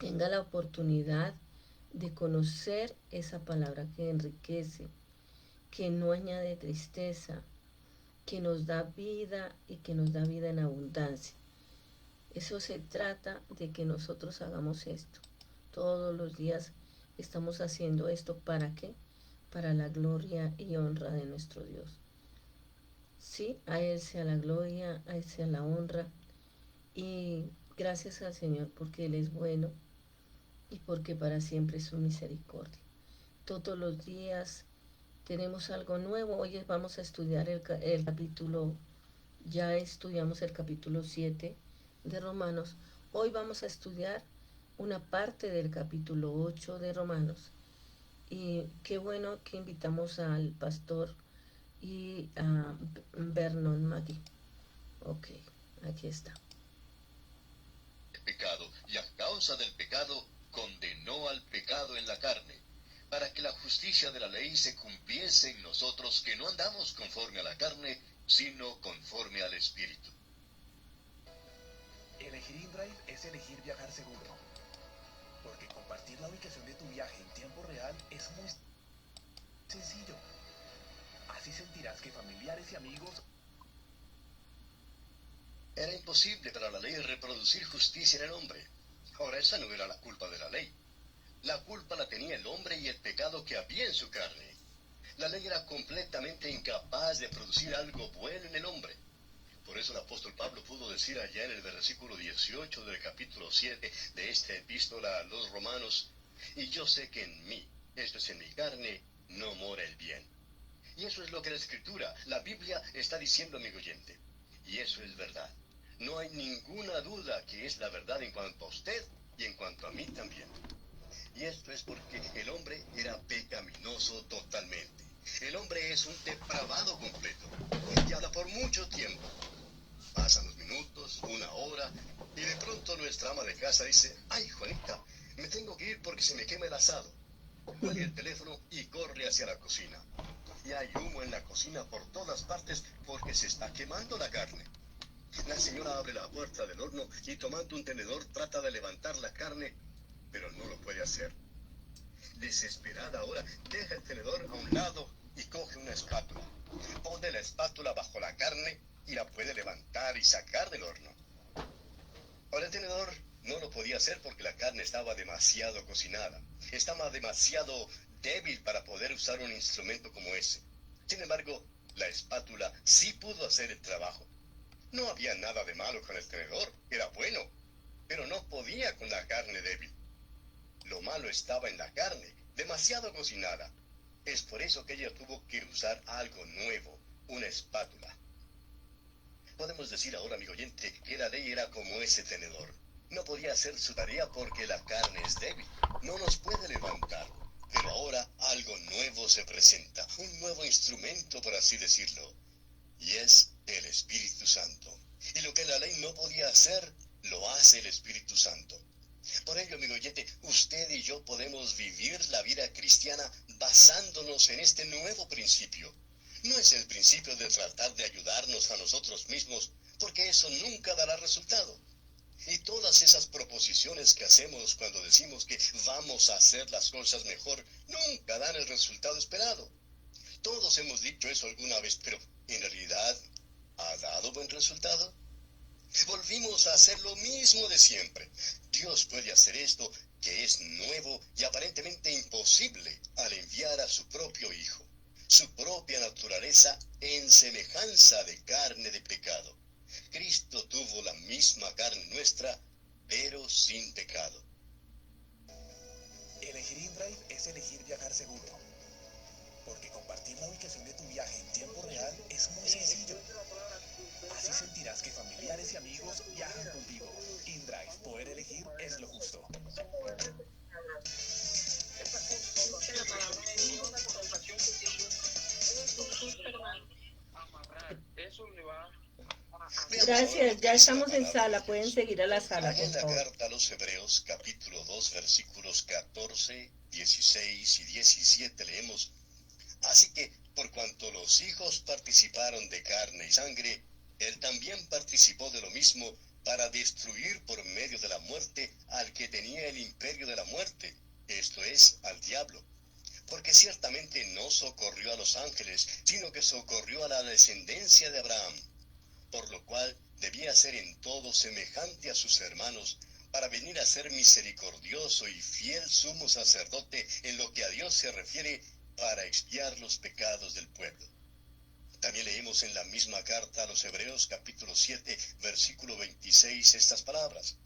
tenga la oportunidad de conocer esa palabra que enriquece, que no añade tristeza, que nos da vida y que nos da vida en abundancia. Eso se trata de que nosotros hagamos esto. Todos los días estamos haciendo esto. ¿Para qué? Para la gloria y honra de nuestro Dios. Sí, a Él sea la gloria, a Él sea la honra. Y gracias al Señor porque Él es bueno y porque para siempre es su misericordia. Todos los días tenemos algo nuevo. Hoy vamos a estudiar el capítulo, ya estudiamos el capítulo 7 de Romanos. Hoy vamos a estudiar una parte del capítulo 8 de Romanos. Y qué bueno que invitamos al pastor y a Vernon Magui. Ok, aquí está. Pecado, y a causa del pecado condenó al pecado en la carne, para que la justicia de la ley se cumpliese en nosotros, que no andamos conforme a la carne, sino conforme al Espíritu. Elegir InDrive es elegir viajar seguro, porque compartir la ubicación de tu viaje en tiempo real es muy sencillo. Así sentirás que familiares y amigos... Era imposible para la ley reproducir justicia en el hombre. Ahora esa no era la culpa de la ley. La culpa la tenía el hombre y el pecado que había en su carne. La ley era completamente incapaz de producir algo bueno en el hombre. Por eso el apóstol Pablo pudo decir allá en el versículo 18 del capítulo 7 de esta epístola a los romanos: y yo sé que en mí, esto es en mi carne, no mora el bien. Y eso es lo que la Escritura, la Biblia, está diciendo, amigo oyente. Y eso es verdad. No hay ninguna duda que es la verdad en cuanto a usted y en cuanto a mí también. Y esto es porque el hombre era pecaminoso totalmente. El hombre es un depravado completo. Y habla por mucho tiempo. Pasan los minutos, una hora, y de pronto nuestra ama de casa dice: ay, Juanita, me tengo que ir porque se me quema el asado. Cuelga el teléfono y corre hacia la cocina. Y hay humo en la cocina por todas partes porque se está quemando la carne. La señora abre la puerta del horno y tomando un tenedor trata de levantar la carne, pero no lo puede hacer. Desesperada ahora, deja el tenedor a un lado y coge una espátula. Pone la espátula bajo la carne y la puede levantar y sacar del horno. Ahora el tenedor no lo podía hacer porque la carne estaba demasiado cocinada. Estaba demasiado débil para poder usar un instrumento como ese. Sin embargo, la espátula sí pudo hacer el trabajo. No había nada de malo con el tenedor, era bueno, pero no podía con la carne débil. Lo malo estaba en la carne, demasiado cocinada. Es por eso que ella tuvo que usar algo nuevo, una espátula. Podemos decir ahora, amigo oyente, que la ley era como ese tenedor. No podía hacer su tarea porque la carne es débil, no nos puede levantar. Pero ahora algo nuevo se presenta, un nuevo instrumento, por así decirlo, y es el Espíritu Santo. Y lo que la ley no podía hacer, lo hace el Espíritu Santo. Por ello, amigo oyente, usted y yo podemos vivir la vida cristiana basándonos en este nuevo principio. No es el principio de tratar de ayudarnos a nosotros mismos, porque eso nunca dará resultado. Y todas esas proposiciones que hacemos cuando decimos que vamos a hacer las cosas mejor, nunca dan el resultado esperado. Todos hemos dicho eso alguna vez, pero ¿en realidad ha dado buen resultado? Volvimos a hacer lo mismo de siempre. Dios puede hacer esto, que es nuevo y aparentemente imposible, al enviar a su propio Hijo, su propia naturaleza en semejanza de carne de pecado. Cristo tuvo la misma carne nuestra, pero sin pecado. Elegir InDrive es elegir viajar seguro, porque compartir la ubicación de tu viaje en tiempo real es muy sencillo. Así sentirás que familiares y amigos viajan contigo. InDrive, poder elegir es lo justo. Veamos ahora lo Gracias, que ya dice la estamos en palabra de sala. Pueden Dios. seguir a la sala, Allá por en la favor. carta a los Hebreos, capítulo 2, versículos 14, 16 y 17 leemos: así que, por cuanto los hijos participaron de carne y sangre, él también participó de lo mismo, para destruir por medio de la muerte al que tenía el imperio de la muerte, esto es, al diablo. Porque ciertamente no socorrió a los ángeles, sino que socorrió a la descendencia de Abraham, por lo cual debía ser en todo semejante a sus hermanos, para venir a ser misericordioso y fiel sumo sacerdote en lo que a Dios se refiere, para expiar los pecados del pueblo. También leemos en la misma carta a los Hebreos capítulo 7, versículo 26 estas palabras: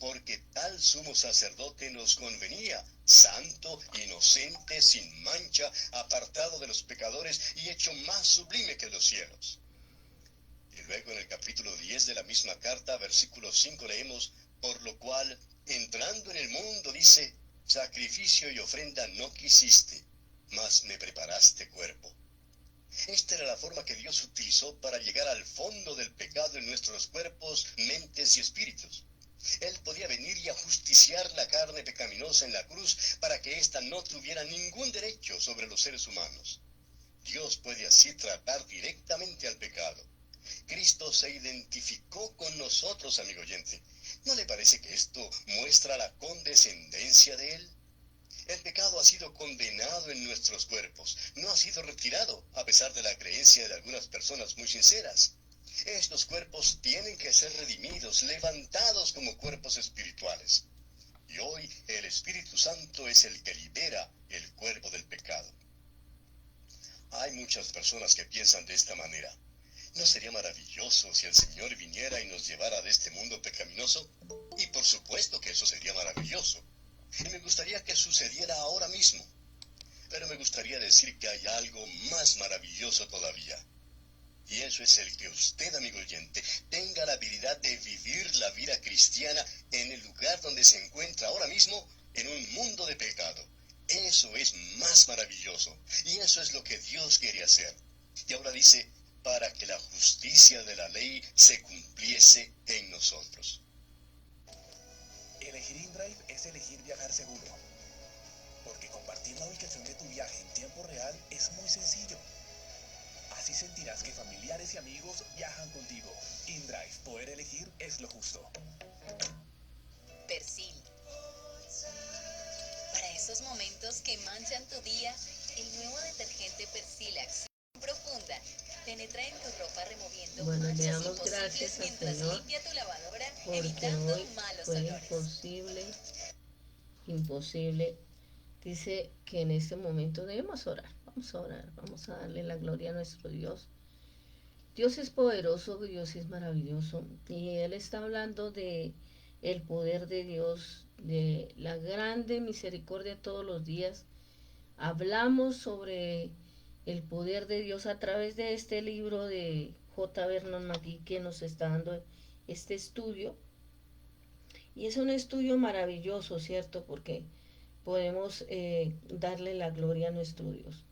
porque tal sumo sacerdote nos convenía, santo, inocente, sin mancha, apartado de los pecadores y hecho más sublime que los cielos. Y luego en el capítulo 10 de la misma carta, versículo 5 leemos: por lo cual, entrando en el mundo, dice, sacrificio y ofrenda no quisiste, mas me preparaste cuerpo. Esta era la forma que Dios utilizó para llegar al fondo del pecado en nuestros cuerpos, mentes y espíritus. Él podía venir y ajusticiar la carne pecaminosa en la cruz para que ésta no tuviera ningún derecho sobre los seres humanos. Dios puede así tratar directamente al pecado. Cristo se identificó con nosotros, amigo oyente. ¿No le parece que esto muestra la condescendencia de Él? El pecado ha sido condenado en nuestros cuerpos, no ha sido retirado, a pesar de la creencia de algunas personas muy sinceras. Estos cuerpos tienen que ser redimidos, levantados como cuerpos espirituales. Y hoy el Espíritu Santo es el que libera el cuerpo del pecado. Hay muchas personas que piensan de esta manera. ¿No sería maravilloso si el Señor viniera y nos llevara de este mundo pecaminoso? Y por supuesto que eso sería maravilloso. Y me gustaría que sucediera ahora mismo. Pero me gustaría decir que hay algo más maravilloso todavía. Y eso es el que usted, amigo oyente, tenga la habilidad de vivir la vida cristiana en el lugar donde se encuentra ahora mismo, en un mundo de pecado. Eso es más maravilloso. Y eso es lo que Dios quiere hacer. Y ahora dice, para que la justicia de la ley se cumpliese en nosotros. Elegir InDrive es elegir viajar seguro. Porque compartir la ubicación de tu viaje en tiempo real es muy sencillo. Así sentirás que familiares y amigos viajan contigo. InDrive, poder elegir es lo justo. Persil. Para esos momentos que manchan tu día, el nuevo detergente Persil Acción Profunda penetra en tu ropa removiendo Bueno, le manchas damos gracias imposibles al mientras Señor limpia tu lavadora, porque evitando hoy malos fue olores. imposible. Dice que en este momento debemos orar. Vamos a orar, vamos a darle la gloria a nuestro Dios. Dios es poderoso, Dios es maravilloso. Y Él está hablando de el poder de Dios, de la grande misericordia todos los días. Hablamos sobre el poder de Dios a través de este libro de J. Vernon McGee que nos está dando este estudio. Y es un estudio maravilloso, ¿cierto? Porque podemos darle la gloria a nuestro Dios,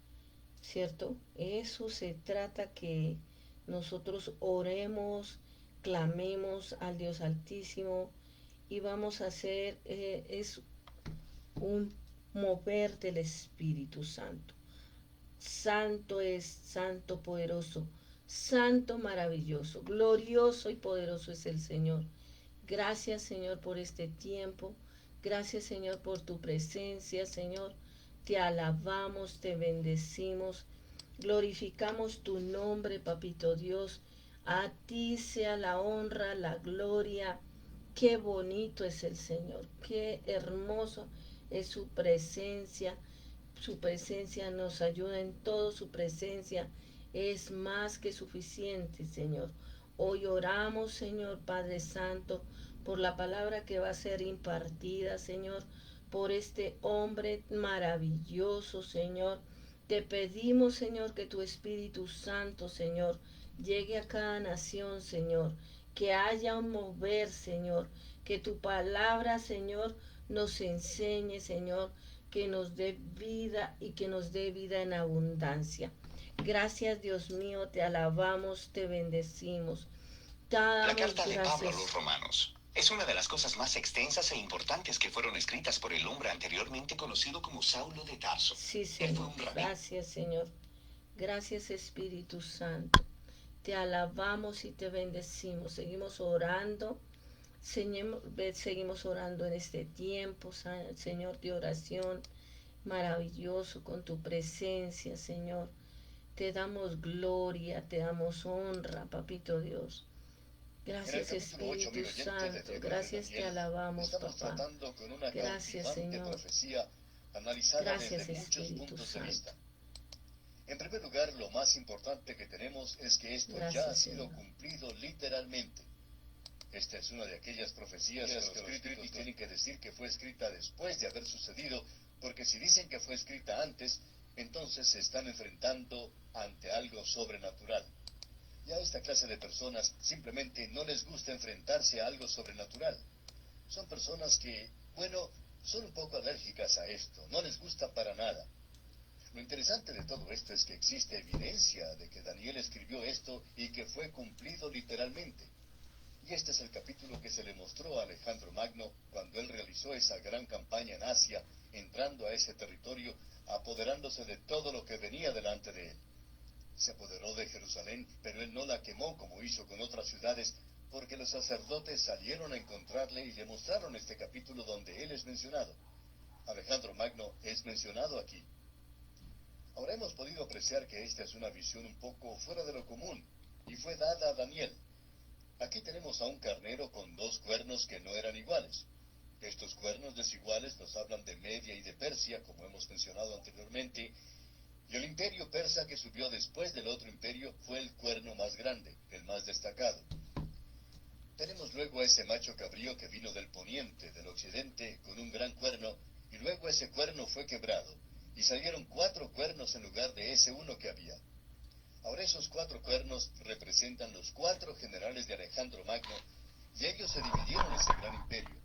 ¿cierto? Eso se trata, que nosotros oremos, clamemos al Dios Altísimo y vamos a hacer, es un mover del Espíritu Santo. Santo es, santo poderoso, santo maravilloso, glorioso y poderoso es el Señor. Gracias, Señor, por este tiempo. Gracias, Señor, por tu presencia, Señor. Te alabamos, te bendecimos, glorificamos tu nombre, Papito Dios. A ti sea la honra, la gloria. Qué bonito es el Señor, qué hermoso es su presencia. Su presencia nos ayuda en todo, su presencia es más que suficiente, Señor. Hoy oramos, Señor Padre Santo, por la palabra que va a ser impartida, Señor, por este hombre maravilloso, Señor. Te pedimos, Señor, que tu Espíritu Santo, Señor, llegue a cada nación, Señor, que haya un mover, Señor, que tu palabra, Señor, nos enseñe, Señor, que nos dé vida y que nos dé vida en abundancia. Gracias, Dios mío, te alabamos, te bendecimos. La carta de Pablo a los Romanos es una de las cosas más extensas e importantes que fueron escritas por el hombre anteriormente conocido como Saulo de Tarso. Sí, Señor. Gracias, Señor. Gracias, Espíritu Santo. Te alabamos y te bendecimos. Seguimos orando Seguimos orando en este tiempo, Señor, de oración maravilloso con tu presencia, Señor. Te damos gloria, te damos honra, Papito Dios. Gracias, Espíritu Santo. Gracias, te alabamos, estamos papá. tratando con una Gracias, cautivante Señor. profecía analizada Gracias, desde muchos Espíritu puntos de Santo. vista. En primer lugar, lo más importante que tenemos es que esto Gracias, ya ha sido Señor. cumplido literalmente. Esta es una de aquellas profecías que los críticos tienen que decir que fue escrita después de haber sucedido, porque si dicen que fue escrita antes, entonces se están enfrentando ante algo sobrenatural. Y a esta clase de personas simplemente no les gusta enfrentarse a algo sobrenatural. Son personas que, bueno, son un poco alérgicas a esto, no les gusta para nada. Lo interesante de todo esto es que existe evidencia de que Daniel escribió esto y que fue cumplido literalmente. Y este es el capítulo que se le mostró a Alejandro Magno cuando él realizó esa gran campaña en Asia, entrando a ese territorio, apoderándose de todo lo que venía delante de él. Se apoderó de Jerusalén, pero él no la quemó como hizo con otras ciudades, porque los sacerdotes salieron a encontrarle y le mostraron este capítulo donde él es mencionado. Alejandro Magno es mencionado aquí. Ahora hemos podido apreciar que esta es una visión un poco fuera de lo común, y fue dada a Daniel. Aquí tenemos a un carnero con dos cuernos que no eran iguales. Estos cuernos desiguales nos hablan de Media y de Persia, como hemos mencionado anteriormente, y el imperio persa que subió después del otro imperio fue el cuerno más grande, el más destacado. Tenemos luego a ese macho cabrío que vino del poniente, del occidente, con un gran cuerno, y luego ese cuerno fue quebrado, y salieron 4 cuernos en lugar de ese uno que había. Ahora esos 4 cuernos representan los 4 generales de Alejandro Magno, y ellos se dividieron ese gran imperio.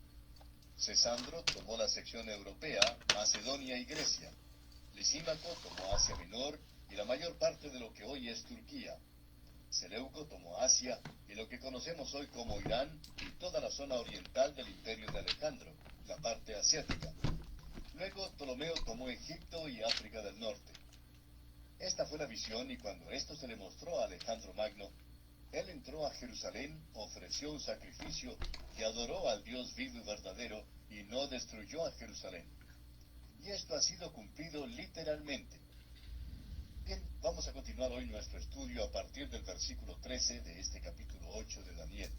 Cesandro tomó la sección europea, Macedonia y Grecia. Lisímaco tomó Asia Menor y la mayor parte de lo que hoy es Turquía. Seleuco tomó Asia y lo que conocemos hoy como Irán y toda la zona oriental del imperio de Alejandro, la parte asiática. Luego Ptolomeo tomó Egipto y África del Norte. Esta fue la visión y cuando esto se le mostró a Alejandro Magno, él entró a Jerusalén, ofreció un sacrificio y adoró al Dios vivo y verdadero y no destruyó a Jerusalén. Y esto ha sido cumplido literalmente. Bien, vamos a continuar hoy nuestro estudio a partir del versículo 13 de este capítulo 8 de Daniel.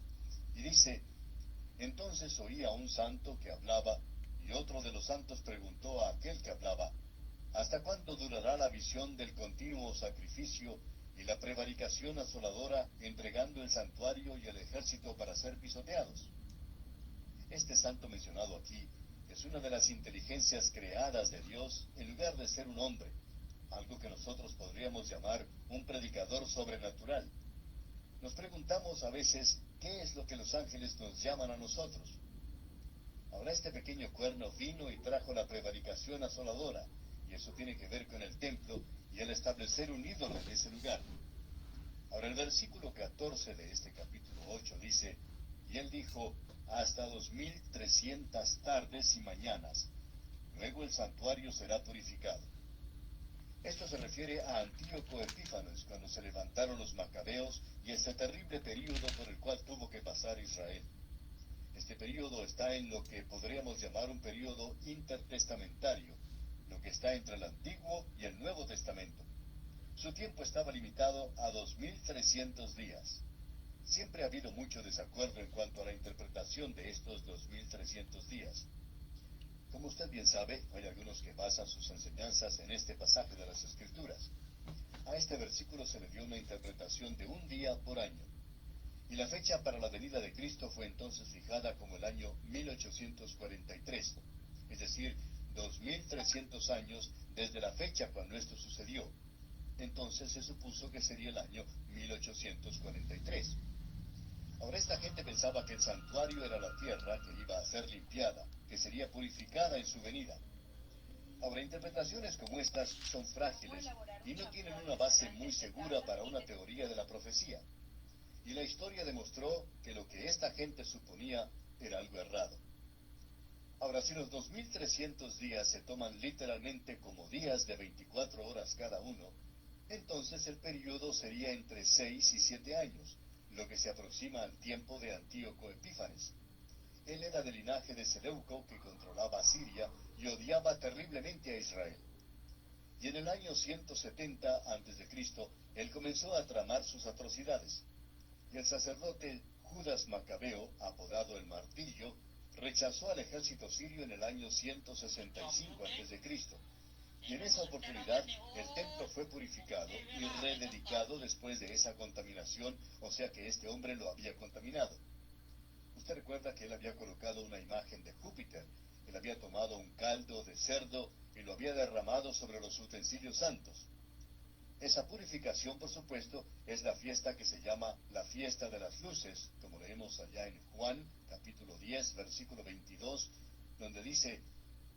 Y dice: Entonces oí a un santo que hablaba, y otro de los santos preguntó a aquel que hablaba: ¿Hasta cuándo durará la visión del continuo sacrificio y la prevaricación asoladora, entregando el santuario y el ejército para ser pisoteados? Este santo mencionado aquí es una de las inteligencias creadas de Dios en lugar de ser un hombre, algo que nosotros podríamos llamar un predicador sobrenatural. Nos preguntamos a veces qué es lo que los ángeles nos llaman a nosotros. Ahora este pequeño cuerno vino y trajo la prevaricación asoladora, y eso tiene que ver con el templo y el establecer un ídolo en ese lugar. Ahora el versículo 14 de este capítulo 8 dice: Y él dijo: hasta 2300 tardes y mañanas, luego el santuario será purificado. Esto se refiere a Antíoco Epífanes, cuando se levantaron los macabeos y ese terrible período por el cual tuvo que pasar Israel. Este período está en lo que podríamos llamar un período intertestamentario, lo que está entre el Antiguo y el Nuevo Testamento. Su tiempo estaba limitado a 2300 días. Siempre ha habido mucho desacuerdo en cuanto a la interpretación de estos 2300 días. Como usted bien sabe, hay algunos que basan sus enseñanzas en este pasaje de las Escrituras. A este versículo se le dio una interpretación de un día por año. Y la fecha para la venida de Cristo fue entonces fijada como el año 1843, es decir, 2300 años desde la fecha cuando esto sucedió. Entonces se supuso que sería el año 1843. Ahora esta gente pensaba que el santuario era la tierra que iba a ser limpiada, que sería purificada en su venida. Ahora, interpretaciones como estas son frágiles y no tienen una base muy segura para una teoría de la profecía. Y la historia demostró que lo que esta gente suponía era algo errado. Ahora, si los 2300 días se toman literalmente como días de 24 horas cada uno, entonces el periodo sería entre 6 y 7 años, lo que se aproxima al tiempo de Antíoco Epífanes. Él era del linaje de Seleuco, que controlaba Siria y odiaba terriblemente a Israel. Y en el año 170 a.C., él comenzó a tramar sus atrocidades. Y el sacerdote Judas Macabeo, apodado el Martirio, rechazó al ejército sirio en el año 165 a.C. Y en esa oportunidad el templo fue purificado y rededicado después de esa contaminación, o sea que este hombre lo había contaminado. Usted recuerda que él había colocado una imagen de Júpiter. Él había tomado un caldo de cerdo y lo había derramado sobre los utensilios santos. Esa purificación, por supuesto, es la fiesta que se llama la fiesta de las luces, como leemos allá en Juan, capítulo 10, versículo 22, donde dice: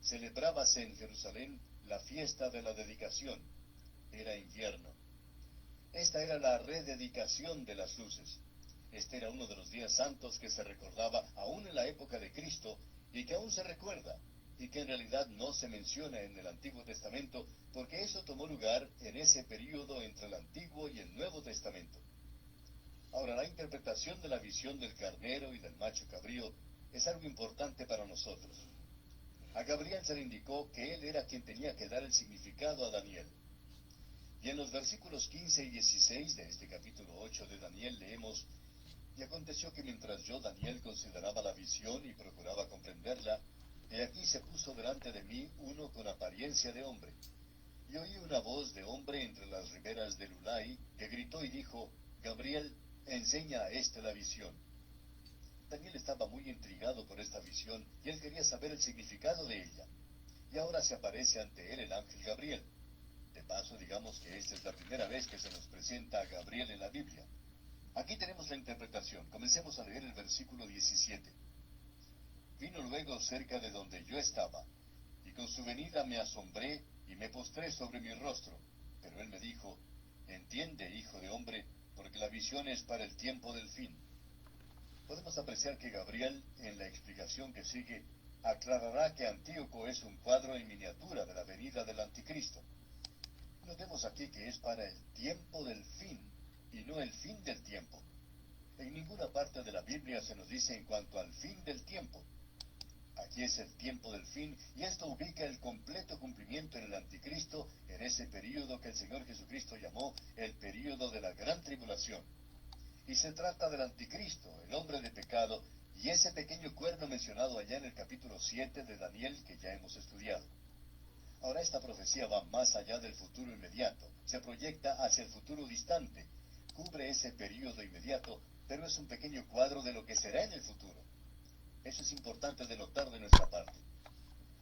celebrábase en Jerusalén la fiesta de la dedicación. Era invierno. Esta era la rededicación de las luces. Este era uno de los días santos que se recordaba aún en la época de Cristo y que aún se recuerda, y que en realidad no se menciona en el Antiguo Testamento, porque eso tomó lugar en ese período entre el Antiguo y el Nuevo Testamento. Ahora, la interpretación de la visión del carnero y del macho cabrío es algo importante para nosotros. A Gabriel se le indicó que él era quien tenía que dar el significado a Daniel. Y en los versículos 15 y 16 de este capítulo 8 de Daniel leemos: y aconteció que mientras yo, Daniel, consideraba la visión y procuraba comprenderla, he aquí se puso delante de mí uno con apariencia de hombre. Y oí una voz de hombre entre las riberas del Ulai, que gritó y dijo: Gabriel, enseña a éste la visión. Daniel estaba muy intrigado por esta visión, y él quería saber el significado de ella. Y ahora se aparece ante él el ángel Gabriel. De paso, digamos que esta es la primera vez que se nos presenta a Gabriel en la Biblia. Aquí tenemos la interpretación. Comencemos a leer el versículo 17. Vino luego cerca de donde yo estaba, y con su venida me asombré y me postré sobre mi rostro. Pero él me dijo: entiende, hijo de hombre, porque la visión es para el tiempo del fin. Podemos apreciar que Gabriel, en la explicación que sigue, aclarará que Antíoco es un cuadro en miniatura de la venida del anticristo. Notemos aquí que es para el tiempo del fin, y no el fin del tiempo. En ninguna parte de la Biblia se nos dice en cuanto al fin del tiempo. Aquí es el tiempo del fin, y esto ubica el completo cumplimiento en el anticristo, en ese período que el Señor Jesucristo llamó el período de la gran tribulación. Y se trata del anticristo, el hombre de pecado, y ese pequeño cuerno mencionado allá en el capítulo 7 de Daniel que ya hemos estudiado. Ahora, esta profecía va más allá del futuro inmediato, se proyecta hacia el futuro distante, cubre ese período inmediato, pero es un pequeño cuadro de lo que será en el futuro. Eso es importante de notar de nuestra parte.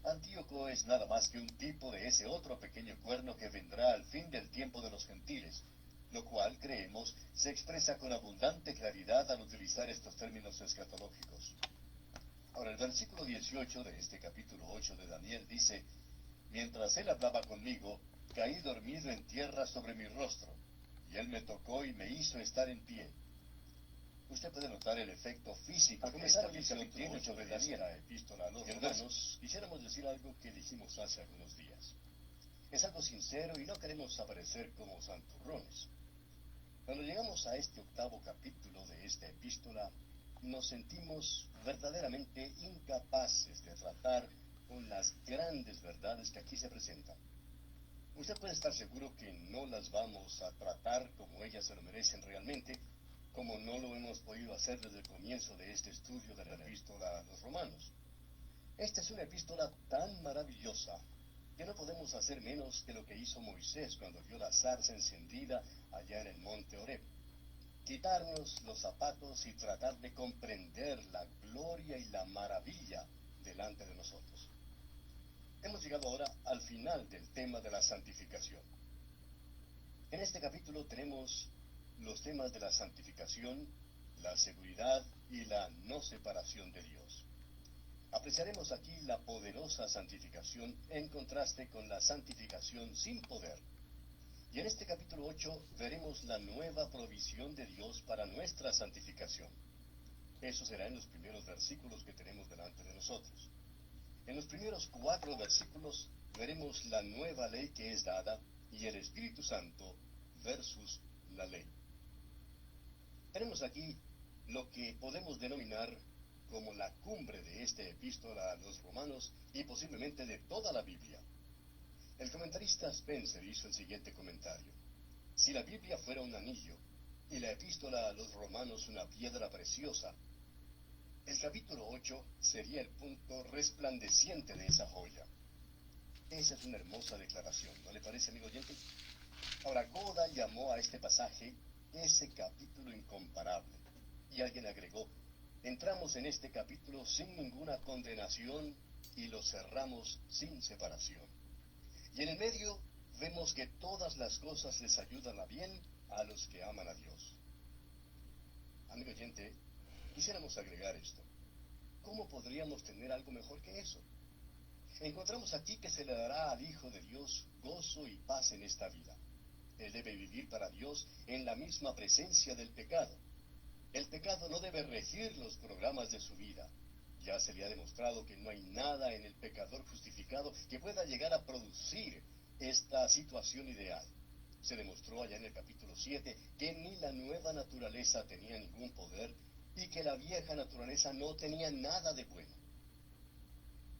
Antíoco es nada más que un tipo de ese otro pequeño cuerno que vendrá al fin del tiempo de los gentiles, lo cual, creemos, se expresa con abundante claridad al utilizar estos términos escatológicos. Ahora, el versículo 18 de este capítulo 8 de Daniel dice: mientras él hablaba conmigo, caí dormido en tierra sobre mi rostro, y él me tocó y me hizo estar en pie. Usted puede notar el efecto físico que esta visión tiene sobre Daniel. La epístola a los romanos, quisiéramos decir algo que dijimos hace algunos días. Es algo sincero y no queremos aparecer como santurrones. Cuando llegamos a este 8º capítulo de esta epístola, nos sentimos verdaderamente incapaces de tratar con las grandes verdades que aquí se presentan. Usted puede estar seguro que no las vamos a tratar como ellas se lo merecen realmente, como no lo hemos podido hacer desde el comienzo de este estudio de la epístola a los romanos. Esta es una epístola tan maravillosa que no podemos hacer menos que lo que hizo Moisés cuando vio la zarza encendida allá en el monte Horeb. Quitarnos los zapatos y tratar de comprender la gloria y la maravilla delante de nosotros. Hemos llegado ahora al final del tema de la santificación. En este capítulo tenemos los temas de la santificación, la seguridad y la no separación de Dios. Apreciaremos aquí la poderosa santificación en contraste con la santificación sin poder. Y en este capítulo 8 veremos la nueva provisión de Dios para nuestra santificación. Eso será en los primeros versículos que tenemos delante de nosotros. En los primeros 4 versículos veremos la nueva ley que es dada y el Espíritu Santo versus la ley. Tenemos aquí lo que podemos denominar como la cumbre de esta epístola a los romanos y posiblemente de toda la Biblia. El comentarista Spencer hizo el siguiente comentario: si la Biblia fuera un anillo y la epístola a los romanos una piedra preciosa, el capítulo 8 sería el punto resplandeciente de esa joya. Esa es una hermosa declaración, ¿no le parece, amigo oyente? Ahora, Goda llamó a este pasaje ese capítulo incomparable. Y alguien agregó: entramos en este capítulo sin ninguna condenación y lo cerramos sin separación. Y en el medio vemos que todas las cosas les ayudan a bien a los que aman a Dios. Amigo oyente, quisiéramos agregar esto. ¿Cómo podríamos tener algo mejor que eso? Encontramos aquí que se le dará al Hijo de Dios gozo y paz en esta vida. Él debe vivir para Dios en la misma presencia del pecado. El pecado no debe regir los programas de su vida. Ya se le ha demostrado que no hay nada en el pecador justificado que pueda llegar a producir esta situación ideal. Se demostró allá en el capítulo 7 que ni la nueva naturaleza tenía ningún poder y que la vieja naturaleza no tenía nada de bueno.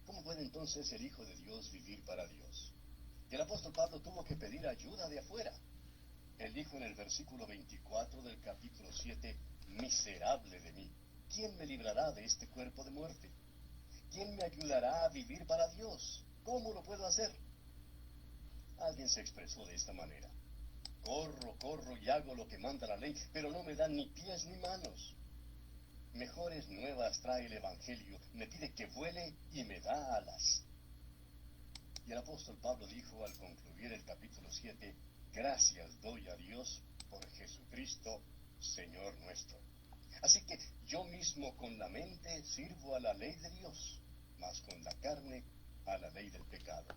¿Cómo puede entonces el Hijo de Dios vivir para Dios? El apóstol Pablo tuvo que pedir ayuda de afuera. Él dijo en el versículo 24 del capítulo 7, miserable de mí, ¿quién me librará de este cuerpo de muerte? ¿Quién me ayudará a vivir para Dios? ¿Cómo lo puedo hacer? Alguien se expresó de esta manera: corro y hago lo que manda la ley, pero no me dan ni pies ni manos. Mejores nuevas trae el Evangelio, me pide que vuele y me da alas. Y el apóstol Pablo dijo al concluir el capítulo 7, gracias doy a Dios por Jesucristo, Señor nuestro. Así que yo mismo con la mente sirvo a la ley de Dios, mas con la carne a la ley del pecado.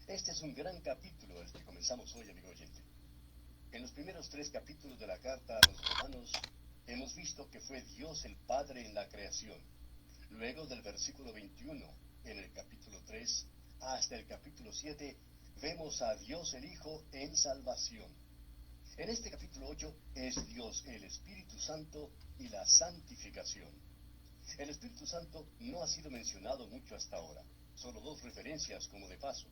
Este es un gran capítulo el que comenzamos hoy, amigo oyente. En los primeros 3 capítulos de la carta a los romanos hemos visto que fue Dios el Padre en la creación. Luego del versículo 21, en el capítulo 3, hasta el capítulo 7, vemos a Dios el Hijo en salvación. En este capítulo 8 es Dios el Espíritu Santo y la santificación. El Espíritu Santo no ha sido mencionado mucho hasta ahora, solo 2 referencias como de paso.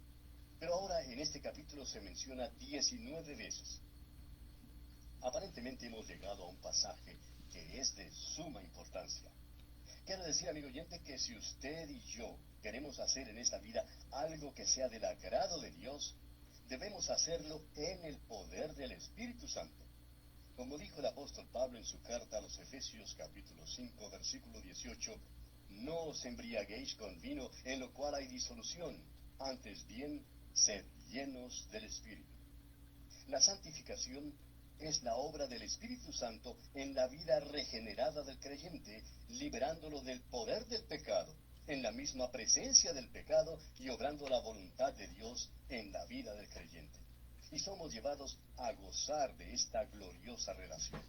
Pero ahora en este capítulo se menciona 19 veces. Aparentemente hemos llegado a un pasaje que es de suma importancia. Quiero decir, amigo oyente, que si usted y yo queremos hacer en esta vida algo que sea del agrado de Dios, debemos hacerlo en el poder del Espíritu Santo. Como dijo el apóstol Pablo en su carta a los Efesios capítulo 5, versículo 18, no os embriaguéis con vino en lo cual hay disolución, antes bien, sed llenos del Espíritu. La santificación es la obra del Espíritu Santo en la vida regenerada del creyente, liberándolo del poder del pecado, en la misma presencia del pecado y obrando la voluntad de Dios en la vida del creyente. Y somos llevados a gozar de esta gloriosa relación.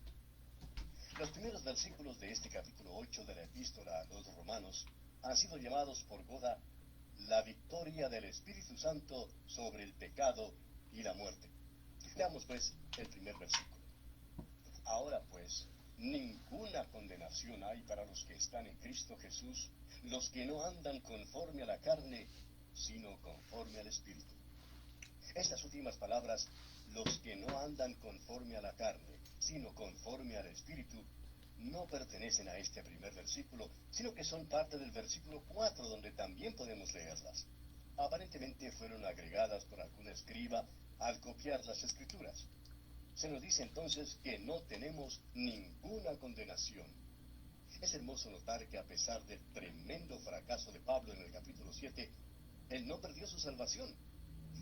Los primeros versículos de este capítulo 8 de la epístola a los romanos han sido llamados por Goda la victoria del Espíritu Santo sobre el pecado y la muerte. Veamos pues el primer versículo. Ahora pues, ninguna condenación hay para los que están en Cristo Jesús, los que no andan conforme a la carne, sino conforme al Espíritu. Estas últimas palabras, los que no andan conforme a la carne, sino conforme al Espíritu, no pertenecen a este primer versículo, sino que son parte del versículo 4, donde también podemos leerlas. Aparentemente fueron agregadas por algún escriba al copiar las Escrituras. Se nos dice entonces que no tenemos ninguna condenación. Es hermoso notar que a pesar del tremendo fracaso de Pablo en el capítulo 7, él no perdió su salvación.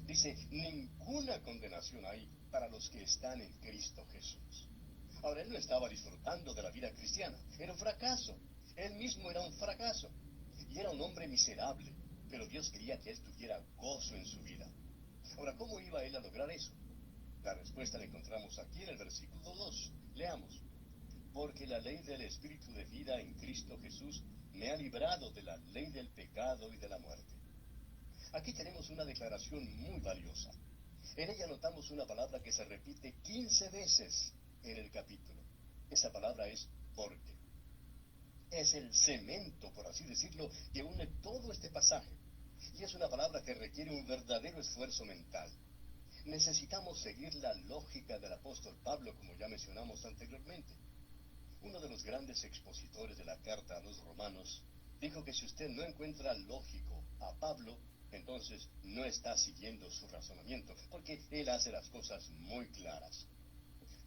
Dice, ninguna condenación hay para los que están en Cristo Jesús. Ahora, él no estaba disfrutando de la vida cristiana, era un fracaso. Él mismo era un fracaso. Y era un hombre miserable, pero Dios quería que él tuviera gozo en su vida. Ahora, ¿cómo iba él a lograr eso? La respuesta la encontramos aquí en el versículo 2. Leamos. Porque la ley del Espíritu de vida en Cristo Jesús me ha librado de la ley del pecado y de la muerte. Aquí tenemos una declaración muy valiosa. En ella notamos una palabra que se repite 15 veces en el capítulo. Esa palabra es porque. Es el cemento, por así decirlo, que une todo este pasaje. Y es una palabra que requiere un verdadero esfuerzo mental. Necesitamos seguir la lógica del apóstol Pablo, como ya mencionamos anteriormente. Uno de los grandes expositores de la carta a los romanos dijo que si usted no encuentra lógico a Pablo, entonces no está siguiendo su razonamiento, porque él hace las cosas muy claras.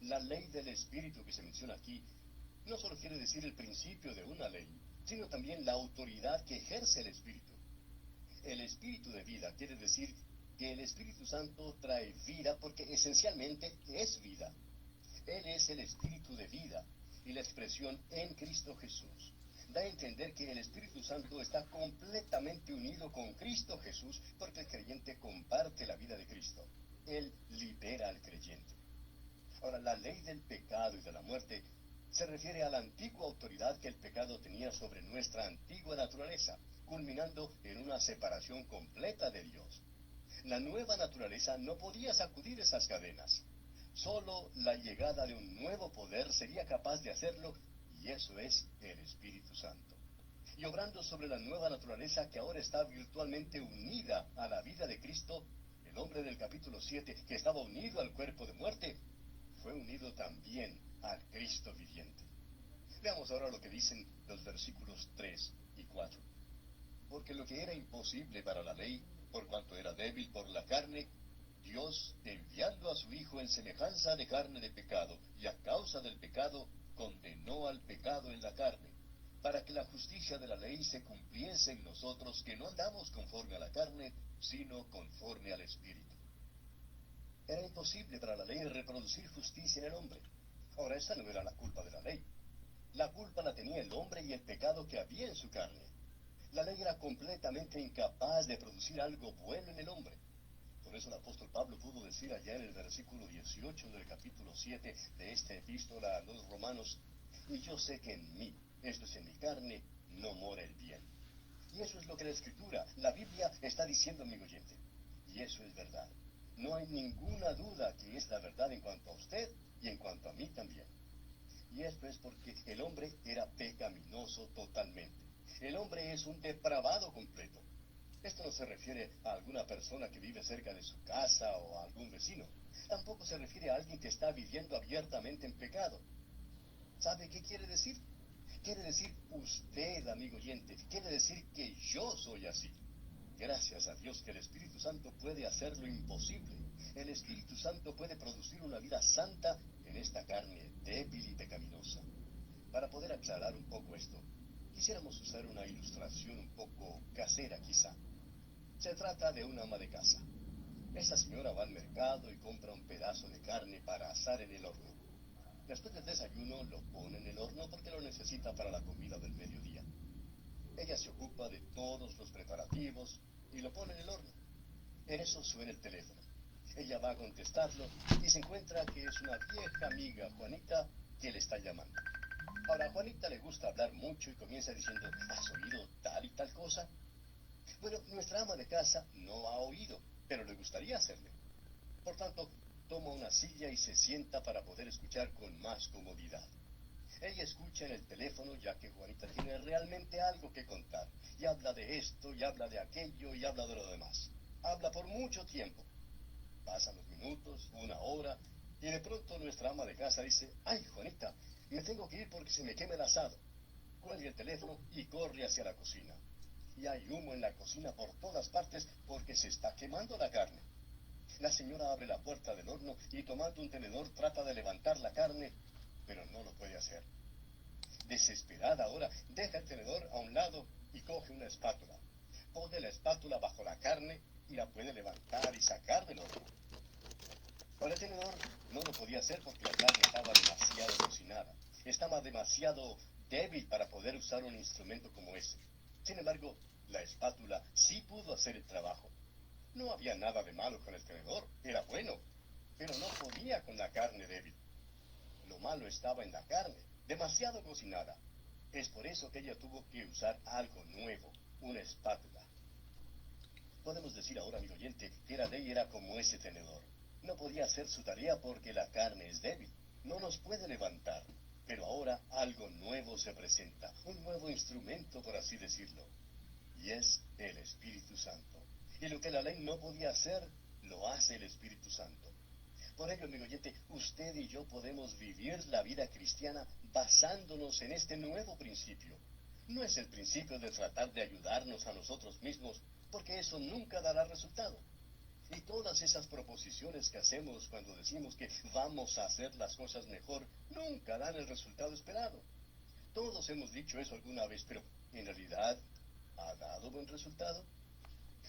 La ley del Espíritu que se menciona aquí no solo quiere decir el principio de una ley, sino también la autoridad que ejerce el Espíritu. El Espíritu de vida quiere decir que el Espíritu Santo trae vida porque esencialmente es vida. Él es el Espíritu de vida y la expresión en Cristo Jesús. Da a entender que el Espíritu Santo está completamente unido con Cristo Jesús porque el creyente comparte la vida de Cristo. Él libera al creyente. Ahora, la ley del pecado y de la muerte se refiere a la antigua autoridad que el pecado tenía sobre nuestra antigua naturaleza, culminando en una separación completa de Dios. La nueva naturaleza no podía sacudir esas cadenas. Solo la llegada de un nuevo poder sería capaz de hacerlo, y eso es el Espíritu Santo. Y obrando sobre la nueva naturaleza que ahora está virtualmente unida a la vida de Cristo, el hombre del capítulo 7, que estaba unido al cuerpo de muerte, fue unido también al Cristo viviente. Veamos ahora lo que dicen los versículos 3 y 4. Porque lo que era imposible para la ley, por cuanto era débil por la carne, Dios, enviando a su Hijo en semejanza de carne de pecado, y a causa del pecado, condenó al pecado en la carne, para que la justicia de la ley se cumpliese en nosotros, que no andamos conforme a la carne, sino conforme al Espíritu. Era imposible para la ley reproducir justicia en el hombre. Ahora, esa no era la culpa de la ley. La culpa la tenía el hombre y el pecado que había en su carne. La ley era completamente incapaz de producir algo bueno en el hombre. Por eso el apóstol Pablo pudo decir allá en el versículo 18 del capítulo 7 de esta epístola a los romanos: y yo sé que en mí, esto es en mi carne, no mora el bien. Y eso es lo que la Escritura, la Biblia, está diciendo, amigo oyente. Y eso es verdad. No hay ninguna duda que es la verdad en cuanto a usted y en cuanto a mí también. Y esto es porque el hombre era pecaminoso totalmente. El hombre es un depravado completo. Esto no se refiere a alguna persona que vive cerca de su casa o a algún vecino. Tampoco se refiere a alguien que está viviendo abiertamente en pecado. ¿Sabe qué quiere decir? Quiere decir usted, amigo oyente. Quiere decir que yo soy así. Gracias a Dios que el Espíritu Santo puede hacer lo imposible. El Espíritu Santo puede producir una vida santa en esta carne débil y pecaminosa. Para poder aclarar un poco esto, quisiéramos usar una ilustración un poco casera quizá. Se trata de una ama de casa. Esta señora va al mercado y compra un pedazo de carne para asar en el horno. Después del desayuno lo pone en el horno porque lo necesita para la comida del mediodía. Ella se ocupa de todos los preparativos y lo pone en el horno. En eso suena el teléfono. Ella va a contestarlo y se encuentra que es una vieja amiga, Juanita, que le está llamando. Ahora, a Juanita le gusta hablar mucho y comienza diciendo: ¿has oído tal y tal cosa? Bueno, nuestra ama de casa no ha oído, pero le gustaría hacerle. Por tanto, toma una silla y se sienta para poder escuchar con más comodidad. Ella escucha en el teléfono ya que Juanita tiene realmente algo que contar. Y habla de esto, y habla de aquello, y habla de lo demás. Habla por mucho tiempo. Pasan los minutos, una hora, y de pronto nuestra ama de casa dice: ¡ay, Juanita, me tengo que ir porque se me quema el asado! Cuelga el teléfono y corre hacia la cocina. Y hay humo en la cocina por todas partes porque se está quemando la carne. La señora abre la puerta del horno y tomando un tenedor trata de levantar la carne, pero no lo puede hacer. Desesperada ahora, deja el tenedor a un lado y coge una espátula. Pone la espátula bajo la carne y la puede levantar y sacar del horno. Con el tenedor no lo podía hacer porque la carne estaba demasiado cocinada. Estaba demasiado débil para poder usar un instrumento como ese. Sin embargo, la espátula sí pudo hacer el trabajo. No había nada de malo con el tenedor, era bueno, pero no podía con la carne débil. Lo malo estaba en la carne, demasiado cocinada. Es por eso que ella tuvo que usar algo nuevo, una espátula. Podemos decir ahora, amigo oyente, que la ley era como ese tenedor. No podía hacer su tarea porque la carne es débil, no nos puede levantar. Pero ahora algo nuevo se presenta, un nuevo instrumento, por así decirlo, y es el Espíritu Santo. Y lo que la ley no podía hacer, lo hace el Espíritu Santo. Por ello, amigo oyente, usted y yo podemos vivir la vida cristiana basándonos en este nuevo principio. No es el principio de tratar de ayudarnos a nosotros mismos, porque eso nunca dará resultado. Y todas esas proposiciones que hacemos cuando decimos que vamos a hacer las cosas mejor, nunca dan el resultado esperado. Todos hemos dicho eso alguna vez, pero ¿en realidad ha dado buen resultado?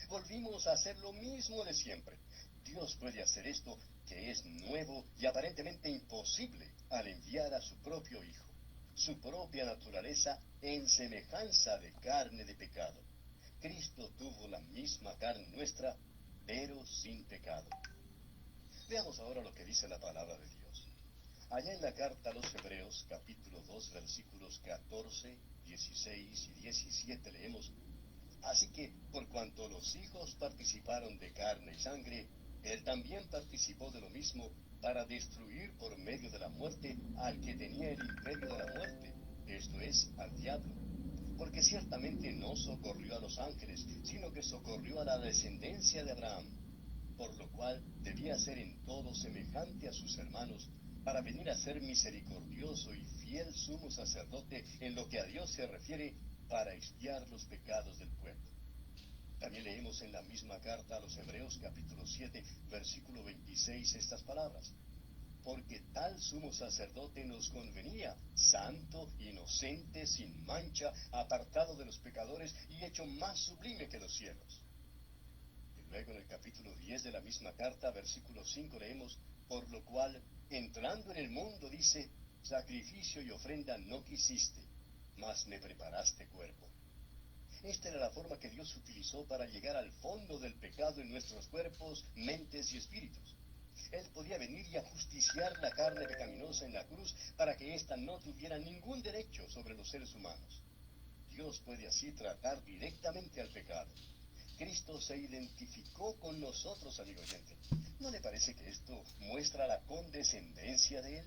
Volvimos a hacer lo mismo de siempre. Dios puede hacer esto que es nuevo y aparentemente imposible al enviar a su propio Hijo, su propia naturaleza en semejanza de carne de pecado. Cristo tuvo la misma carne nuestra, pero sin pecado. Veamos ahora lo que dice la palabra de Dios. Allá en la carta a los Hebreos, capítulo 2, versículos 14, 16 y 17 leemos: Así que, por cuanto los hijos participaron de carne y sangre, él también participó de lo mismo para destruir por medio de la muerte al que tenía el imperio de la muerte, esto es, al diablo. Porque ciertamente no socorrió a los ángeles, sino que socorrió a la descendencia de Abraham, por lo cual debía ser en todo semejante a sus hermanos, para venir a ser misericordioso y fiel sumo sacerdote en lo que a Dios se refiere, para expiar los pecados del pueblo. También leemos en la misma carta a los Hebreos capítulo 7, versículo 26 estas palabras: Porque tal sumo sacerdote nos convenía, santo, inocente, sin mancha, apartado de los pecadores y hecho más sublime que los cielos. Y luego en el capítulo 10 de la misma carta, versículo 5 leemos: Por lo cual, entrando en el mundo, dice, sacrificio y ofrenda no quisiste, mas me preparaste cuerpo. Esta era la forma que Dios utilizó para llegar al fondo del pecado en nuestros cuerpos, mentes y espíritus. Él podía venir y ajusticiar la carne pecaminosa en la cruz para que ésta no tuviera ningún derecho sobre los seres humanos. Dios puede así tratar directamente al pecado. Cristo se identificó con nosotros, amigo oyente. ¿No le parece que esto muestra la condescendencia de Él?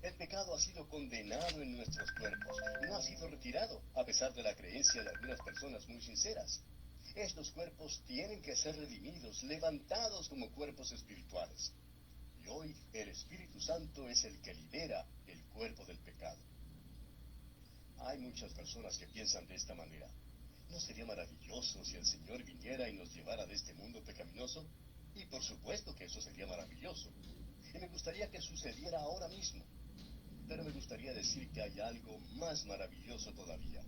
El pecado ha sido condenado en nuestros cuerpos, no ha sido retirado, a pesar de la creencia de algunas personas muy sinceras. Estos cuerpos tienen que ser redimidos, levantados como cuerpos espirituales. Y hoy el Espíritu Santo es el que libera el cuerpo del pecado. Hay muchas personas que piensan de esta manera: ¿no sería maravilloso si el Señor viniera y nos llevara de este mundo pecaminoso? Y por supuesto que eso sería maravilloso. Y me gustaría que sucediera ahora mismo. Pero me gustaría decir que hay algo más maravilloso todavía.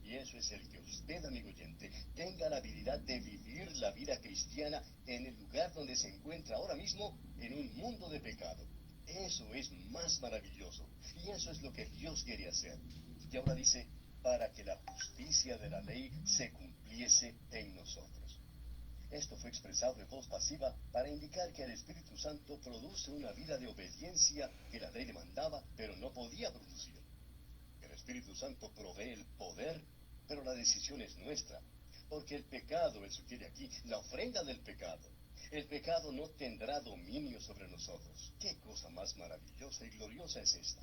Y eso es el que usted, amigo oyente, tenga la habilidad de vivir la vida cristiana en el lugar donde se encuentra ahora mismo, en un mundo de pecado. Eso es más maravilloso. Y eso es lo que Dios quiere hacer. Y ahora dice, para que la justicia de la ley se cumpliese en nosotros. Esto fue expresado en voz pasiva para indicar que el Espíritu Santo produce una vida de obediencia que la ley demandaba, pero no podía producir. El Espíritu Santo provee el poder, pero la decisión es nuestra, porque el pecado, él sugiere aquí, la ofrenda del pecado. El pecado no tendrá dominio sobre nosotros. ¡Qué cosa más maravillosa y gloriosa es esta!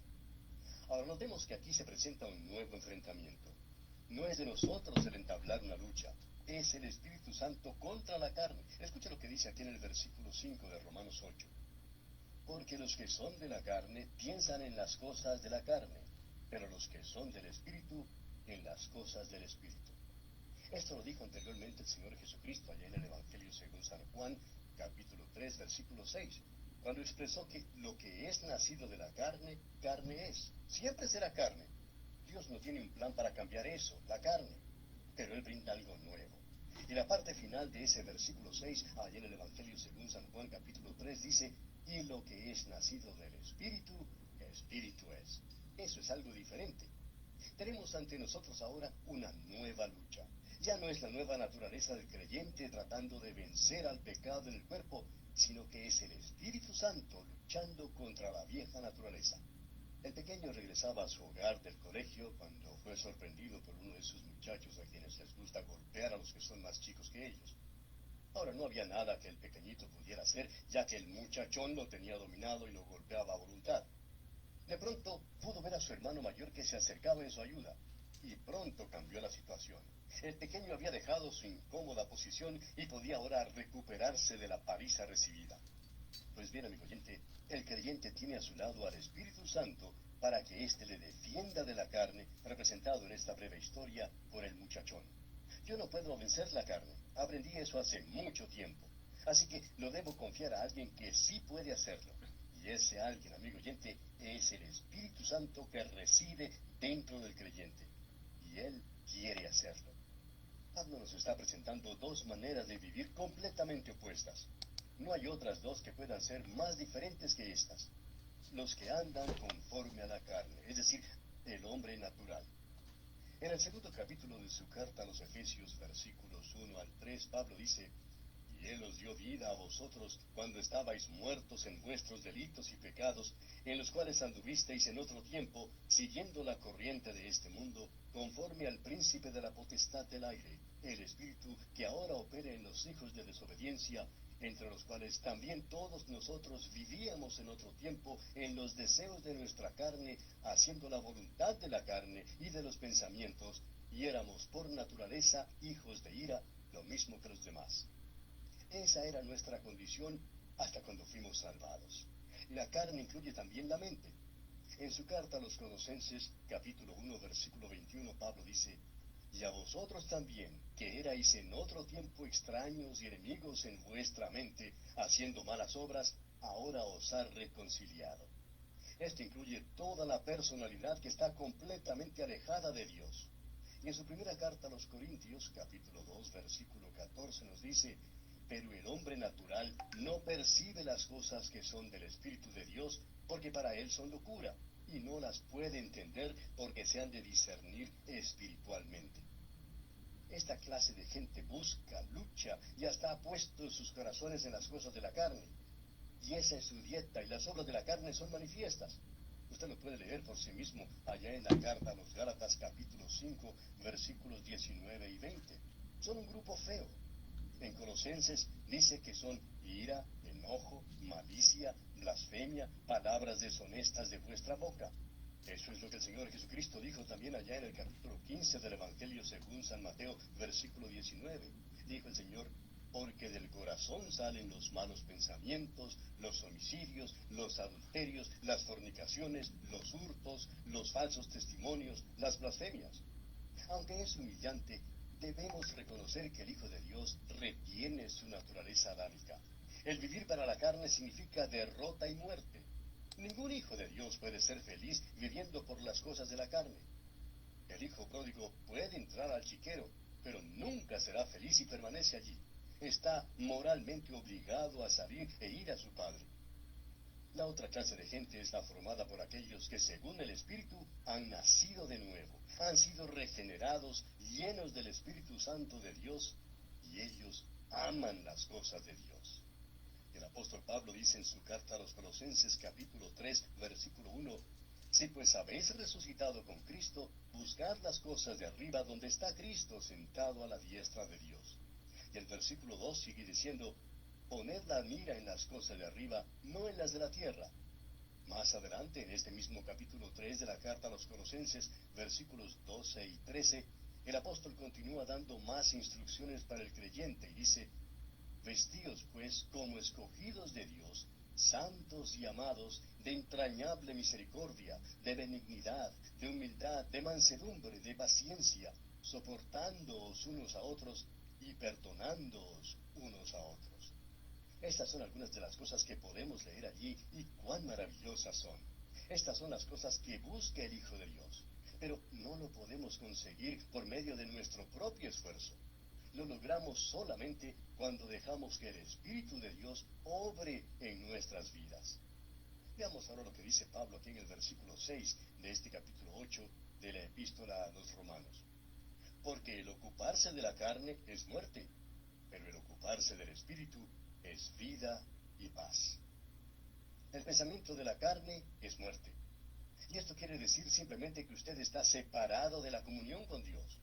Ahora notemos que aquí se presenta un nuevo enfrentamiento. No es de nosotros el entablar una lucha, es el Espíritu Santo contra la carne. Escucha lo que dice aquí en el versículo 5 de Romanos 8. Porque los que son de la carne piensan en las cosas de la carne, pero los que son del Espíritu, en las cosas del Espíritu. Esto lo dijo anteriormente el Señor Jesucristo allá en el Evangelio según San Juan, capítulo 3, versículo 6, cuando expresó que lo que es nacido de la carne, carne es. Siempre será carne. Dios no tiene un plan para cambiar eso, la carne, pero Él brinda algo nuevo. Y la parte final de ese versículo 6, allá en el Evangelio según San Juan, capítulo 3, dice, y lo que es nacido del Espíritu, Espíritu es. Eso es algo diferente. Tenemos ante nosotros ahora una nueva lucha. Ya no es la nueva naturaleza del creyente tratando de vencer al pecado en el cuerpo, sino que es el Espíritu Santo luchando contra la vieja naturaleza. El pequeño regresaba a su hogar del colegio cuando fue sorprendido por uno de sus muchachos a quienes les gusta golpear a los que son más chicos que ellos. Ahora no había nada que el pequeñito pudiera hacer, ya que el muchachón lo tenía dominado y lo golpeaba a voluntad. De pronto pudo ver a su hermano mayor que se acercaba en su ayuda, y pronto cambió la situación. El pequeño había dejado su incómoda posición y podía ahora recuperarse de la paliza recibida. Pues bien, amigo oyente, el creyente tiene a su lado al Espíritu Santo para que éste le defienda de la carne, representado en esta breve historia por el muchachón. Yo no puedo vencer la carne, aprendí eso hace mucho tiempo, así que lo debo confiar a alguien que sí puede hacerlo. Y ese alguien, amigo oyente, es el Espíritu Santo que reside dentro del creyente. Y Él quiere hacerlo. Pablo nos está presentando dos maneras de vivir completamente opuestas. No hay otras dos que puedan ser más diferentes que estas. Los que andan conforme a la carne, es decir, el hombre natural. En el segundo capítulo de su carta a los Efesios, versículos 1 al 3, Pablo dice: y Él os dio vida a vosotros cuando estabais muertos en vuestros delitos y pecados, en los cuales anduvisteis en otro tiempo, siguiendo la corriente de este mundo, conforme al príncipe de la potestad del aire, el espíritu que ahora opera en los hijos de desobediencia, entre los cuales también todos nosotros vivíamos en otro tiempo en los deseos de nuestra carne, haciendo la voluntad de la carne y de los pensamientos, y éramos por naturaleza hijos de ira, lo mismo que los demás. Esa era nuestra condición hasta cuando fuimos salvados. La carne incluye también la mente. En su carta a los Colosenses, capítulo 1, versículo 21, Pablo dice: y a vosotros también, que erais en otro tiempo extraños y enemigos en vuestra mente, haciendo malas obras, ahora os ha reconciliado. Esto incluye toda la personalidad que está completamente alejada de Dios. Y en su primera carta a los Corintios, capítulo 2, versículo 14, nos dice: pero el hombre natural no percibe las cosas que son del Espíritu de Dios, porque para él son locura, y no las puede entender porque se han de discernir espiritualmente. Esta clase de gente busca, lucha y hasta ha puesto sus corazones en las cosas de la carne. Y esa es su dieta, y las obras de la carne son manifiestas. Usted lo puede leer por sí mismo allá en la carta a los Gálatas, capítulo 5, versículos 19 y 20. Son un grupo feo. En Colosenses dice que son ira, enojo, malicia, blasfemia, palabras deshonestas de vuestra boca. Eso es lo que el Señor Jesucristo dijo también allá en el capítulo 15 del Evangelio según San Mateo, versículo 19. Dijo el Señor: porque del corazón salen los malos pensamientos, los homicidios, los adulterios, las fornicaciones, los hurtos, los falsos testimonios, las blasfemias. Aunque es humillante, debemos reconocer que el Hijo de Dios retiene su naturaleza adámica. El vivir para la carne significa derrota y muerte. Ningún hijo de Dios puede ser feliz viviendo por las cosas de la carne. El hijo pródigo puede entrar al chiquero, pero nunca será feliz si permanece allí. Está moralmente obligado a salir e ir a su padre. La otra clase de gente está formada por aquellos que, según el Espíritu, han nacido de nuevo, han sido regenerados, llenos del Espíritu Santo de Dios, y ellos aman las cosas de Dios. El apóstol Pablo dice en su carta a los Colosenses, capítulo 3, versículo 1, si pues habéis resucitado con Cristo, buscad las cosas de arriba donde está Cristo sentado a la diestra de Dios. Y el versículo 2 sigue diciendo: poned la mira en las cosas de arriba, no en las de la tierra. Más adelante, en este mismo capítulo 3 de la carta a los Colosenses, versículos 12 y 13, el apóstol continúa dando más instrucciones para el creyente y dice: vestíos pues como escogidos de Dios, santos y amados, de entrañable misericordia, de benignidad, de humildad, de mansedumbre, de paciencia, soportándoos unos a otros y perdonándoos unos a otros. Estas son algunas de las cosas que podemos leer allí, y cuán maravillosas son. Estas son las cosas que busca el Hijo de Dios, pero no lo podemos conseguir por medio de nuestro propio esfuerzo. Lo logramos solamente cuando dejamos que el Espíritu de Dios obre en nuestras vidas. Veamos ahora lo que dice Pablo aquí en el versículo 6 de este capítulo 8 de la epístola a los Romanos. Porque el ocuparse de la carne es muerte, pero el ocuparse del Espíritu es vida y paz. El pensamiento de la carne es muerte. Y esto quiere decir simplemente que usted está separado de la comunión con Dios.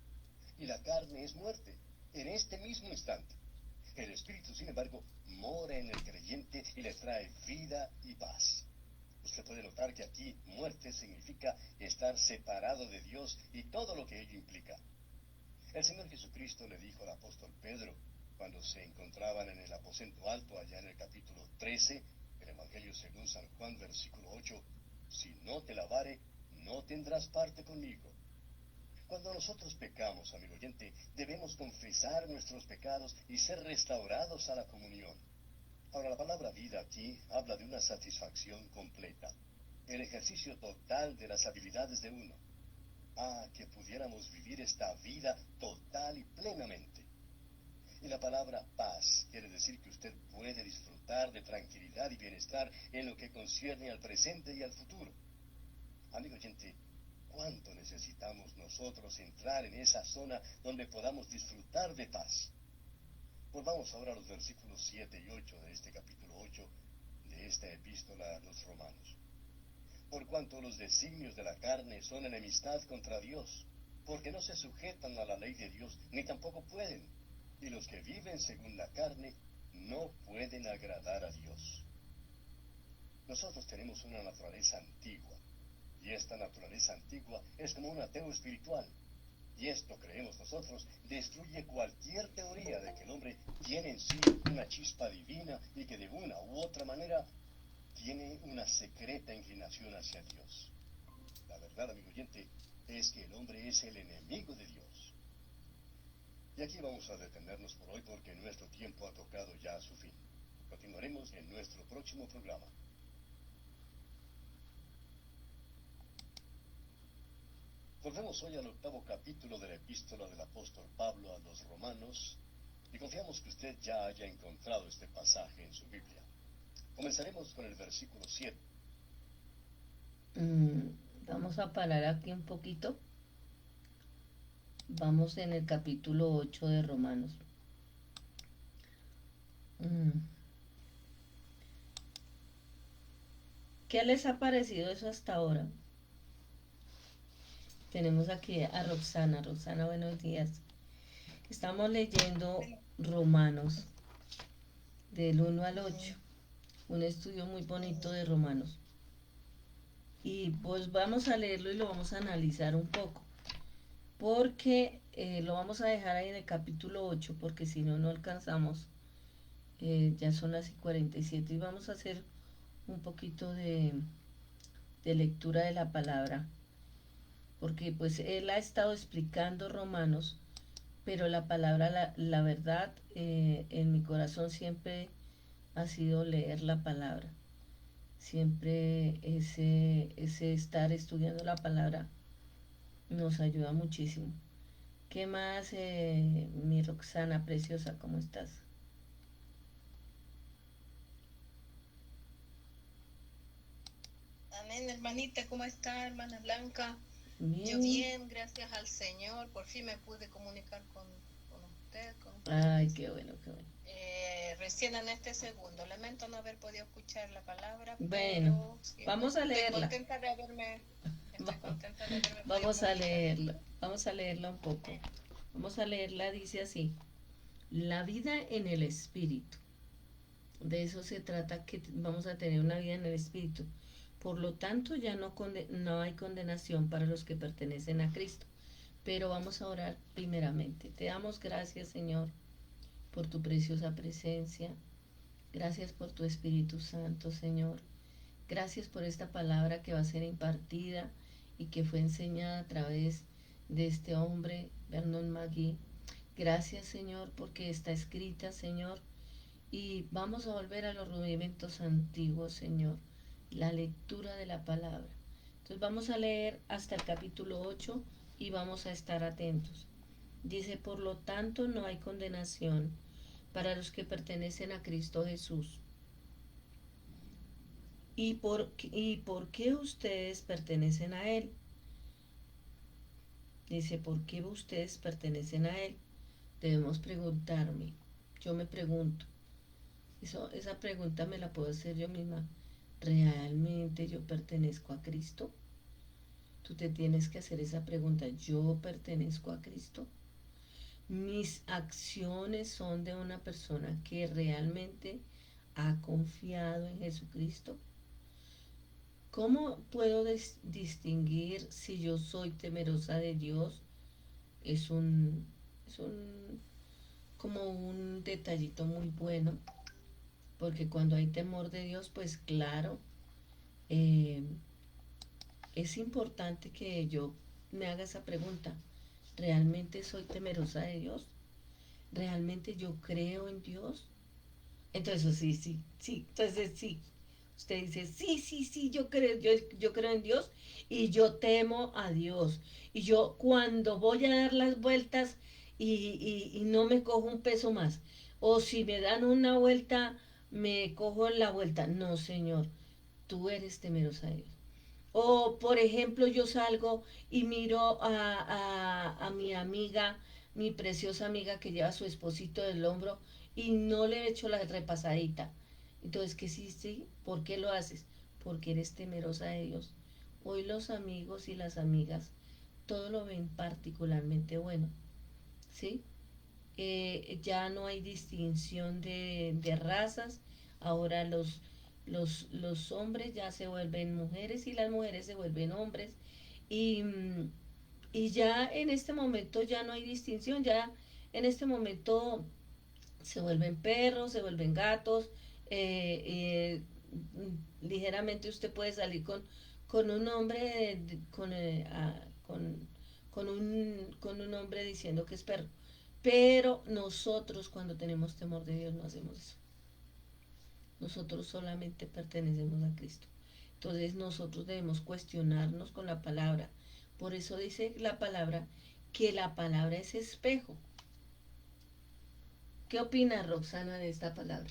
Y la carne es muerte, en este mismo instante. El Espíritu, sin embargo, mora en el creyente y le trae vida y paz. Usted puede notar que aquí muerte significa estar separado de Dios y todo lo que ello implica. El Señor Jesucristo le dijo al apóstol Pedro, cuando se encontraban en el aposento alto, allá en el capítulo 13, el Evangelio según San Juan, versículo 8, si no te lavare, no tendrás parte conmigo. Cuando nosotros pecamos, amigo oyente, debemos confesar nuestros pecados y ser restaurados a la comunión. Ahora, la palabra vida aquí habla de una satisfacción completa, el ejercicio total de las habilidades de uno. Ah, que pudiéramos vivir esta vida total y plenamente. Y la palabra paz quiere decir que usted puede disfrutar de tranquilidad y bienestar en lo que concierne al presente y al futuro. Amigo oyente, ¿cuánto necesitamos nosotros entrar en esa zona donde podamos disfrutar de paz? Volvamos ahora a los versículos 7 y 8 de este capítulo 8 de esta epístola a los Romanos. Por cuanto los designios de la carne son enemistad contra Dios, porque no se sujetan a la ley de Dios, ni tampoco pueden, y los que viven según la carne no pueden agradar a Dios. Nosotros tenemos una naturaleza antigua, y esta naturaleza antigua es como un ateo espiritual. Y esto, creemos nosotros, destruye cualquier teoría de que el hombre tiene en sí una chispa divina y que de una u otra manera tiene una secreta inclinación hacia Dios. La verdad, amigo oyente, es que el hombre es el enemigo de Dios. Y aquí vamos a detenernos por hoy porque nuestro tiempo ha tocado ya a su fin. Continuaremos en nuestro próximo programa. Volvemos hoy al 8º capítulo de la epístola del apóstol Pablo a los Romanos y confiamos que usted ya haya encontrado este pasaje en su Biblia. Comenzaremos con el versículo 7. Vamos a parar aquí un poquito. Vamos en el capítulo 8 de Romanos. ¿Qué les ha parecido eso hasta ahora? Tenemos aquí a Roxana. Roxana, buenos días. Estamos leyendo Romanos del 1 al 8. Un estudio muy bonito de Romanos. Y pues vamos a leerlo y lo vamos a analizar un poco. Porque lo vamos a dejar ahí en el capítulo 8, porque si no, no alcanzamos. Ya son las 47 y vamos a hacer un poquito de lectura de la palabra. Porque pues él ha estado explicando Romanos, pero la palabra, la verdad, en mi corazón siempre ha sido leer la palabra. Siempre ese estar estudiando la palabra nos ayuda muchísimo. ¿Qué más, mi Roxana preciosa? ¿Cómo estás? Amén, hermanita, ¿cómo está, hermana Blanca? Bien. Yo bien, gracias al Señor, por fin me pude comunicar con usted. Ay, qué bueno, qué bueno. Recién en este segundo, lamento no haber podido escuchar la palabra, bueno, pero vamos a leerla. Estoy contenta de haberme vamos a leerla, vamos a leerla un poco. Vamos a leerla, dice así: la vida en el Espíritu. De eso se trata, que vamos a tener una vida en el Espíritu. Por lo tanto, ya no hay condenación para los que pertenecen a Cristo. Pero vamos a orar primeramente. Te damos gracias, Señor, por tu preciosa presencia. Gracias por tu Espíritu Santo, Señor. Gracias por esta palabra que va a ser impartida y que fue enseñada a través de este hombre, Vernon McGee. Gracias, Señor, porque está escrita, Señor. Y vamos a volver a los rudimentos antiguos, Señor. La lectura de la palabra. Entonces vamos a leer hasta el capítulo 8 y vamos a estar atentos. Dice: por lo tanto, no hay condenación para los que pertenecen a Cristo Jesús. ¿Y por qué ustedes pertenecen a Él? Dice: ¿por qué ustedes pertenecen a Él? Debemos preguntarme. Yo me pregunto. Esa pregunta me la puedo hacer yo misma. ¿Realmente yo pertenezco a Cristo? Tú te tienes que hacer esa pregunta. ¿Yo pertenezco a Cristo? ¿Mis acciones son de una persona que realmente ha confiado en Jesucristo? ¿Cómo puedo distinguir si yo soy temerosa de Dios? Es como un detallito muy bueno, porque cuando hay temor de Dios, pues claro, eh, es importante que yo me haga esa pregunta. ¿Realmente soy temerosa de Dios? ¿Realmente yo creo en Dios? Entonces sí, sí, sí, entonces sí. Usted dice, sí, sí, sí, yo creo en Dios y yo temo a Dios. Y yo cuando voy a dar las vueltas y no me cojo un peso más, o si me dan una vuelta, me cojo la vuelta. No, Señor, tú eres temerosa de Dios. O, por ejemplo, yo salgo y miro a mi amiga, mi preciosa amiga que lleva a su esposito del hombro y no le he hecho la repasadita. Entonces, ¿qué sí, sí? ¿Por qué lo haces? Porque eres temerosa de Dios. Hoy los amigos y las amigas todo lo ven particularmente bueno, ¿sí? Ya no hay distinción de razas, ahora los hombres ya se vuelven mujeres y las mujeres se vuelven hombres y, y ya en este momento ya no hay distinción, ya en este momento se vuelven perros, se vuelven gatos, ligeramente usted puede salir con un hombre, con un hombre diciendo que es perro. Pero nosotros cuando tenemos temor de Dios no hacemos eso. Nosotros solamente pertenecemos a Cristo. Entonces nosotros debemos cuestionarnos con la palabra. Por eso dice la palabra que la palabra es espejo. ¿Qué opina Roxana de esta palabra?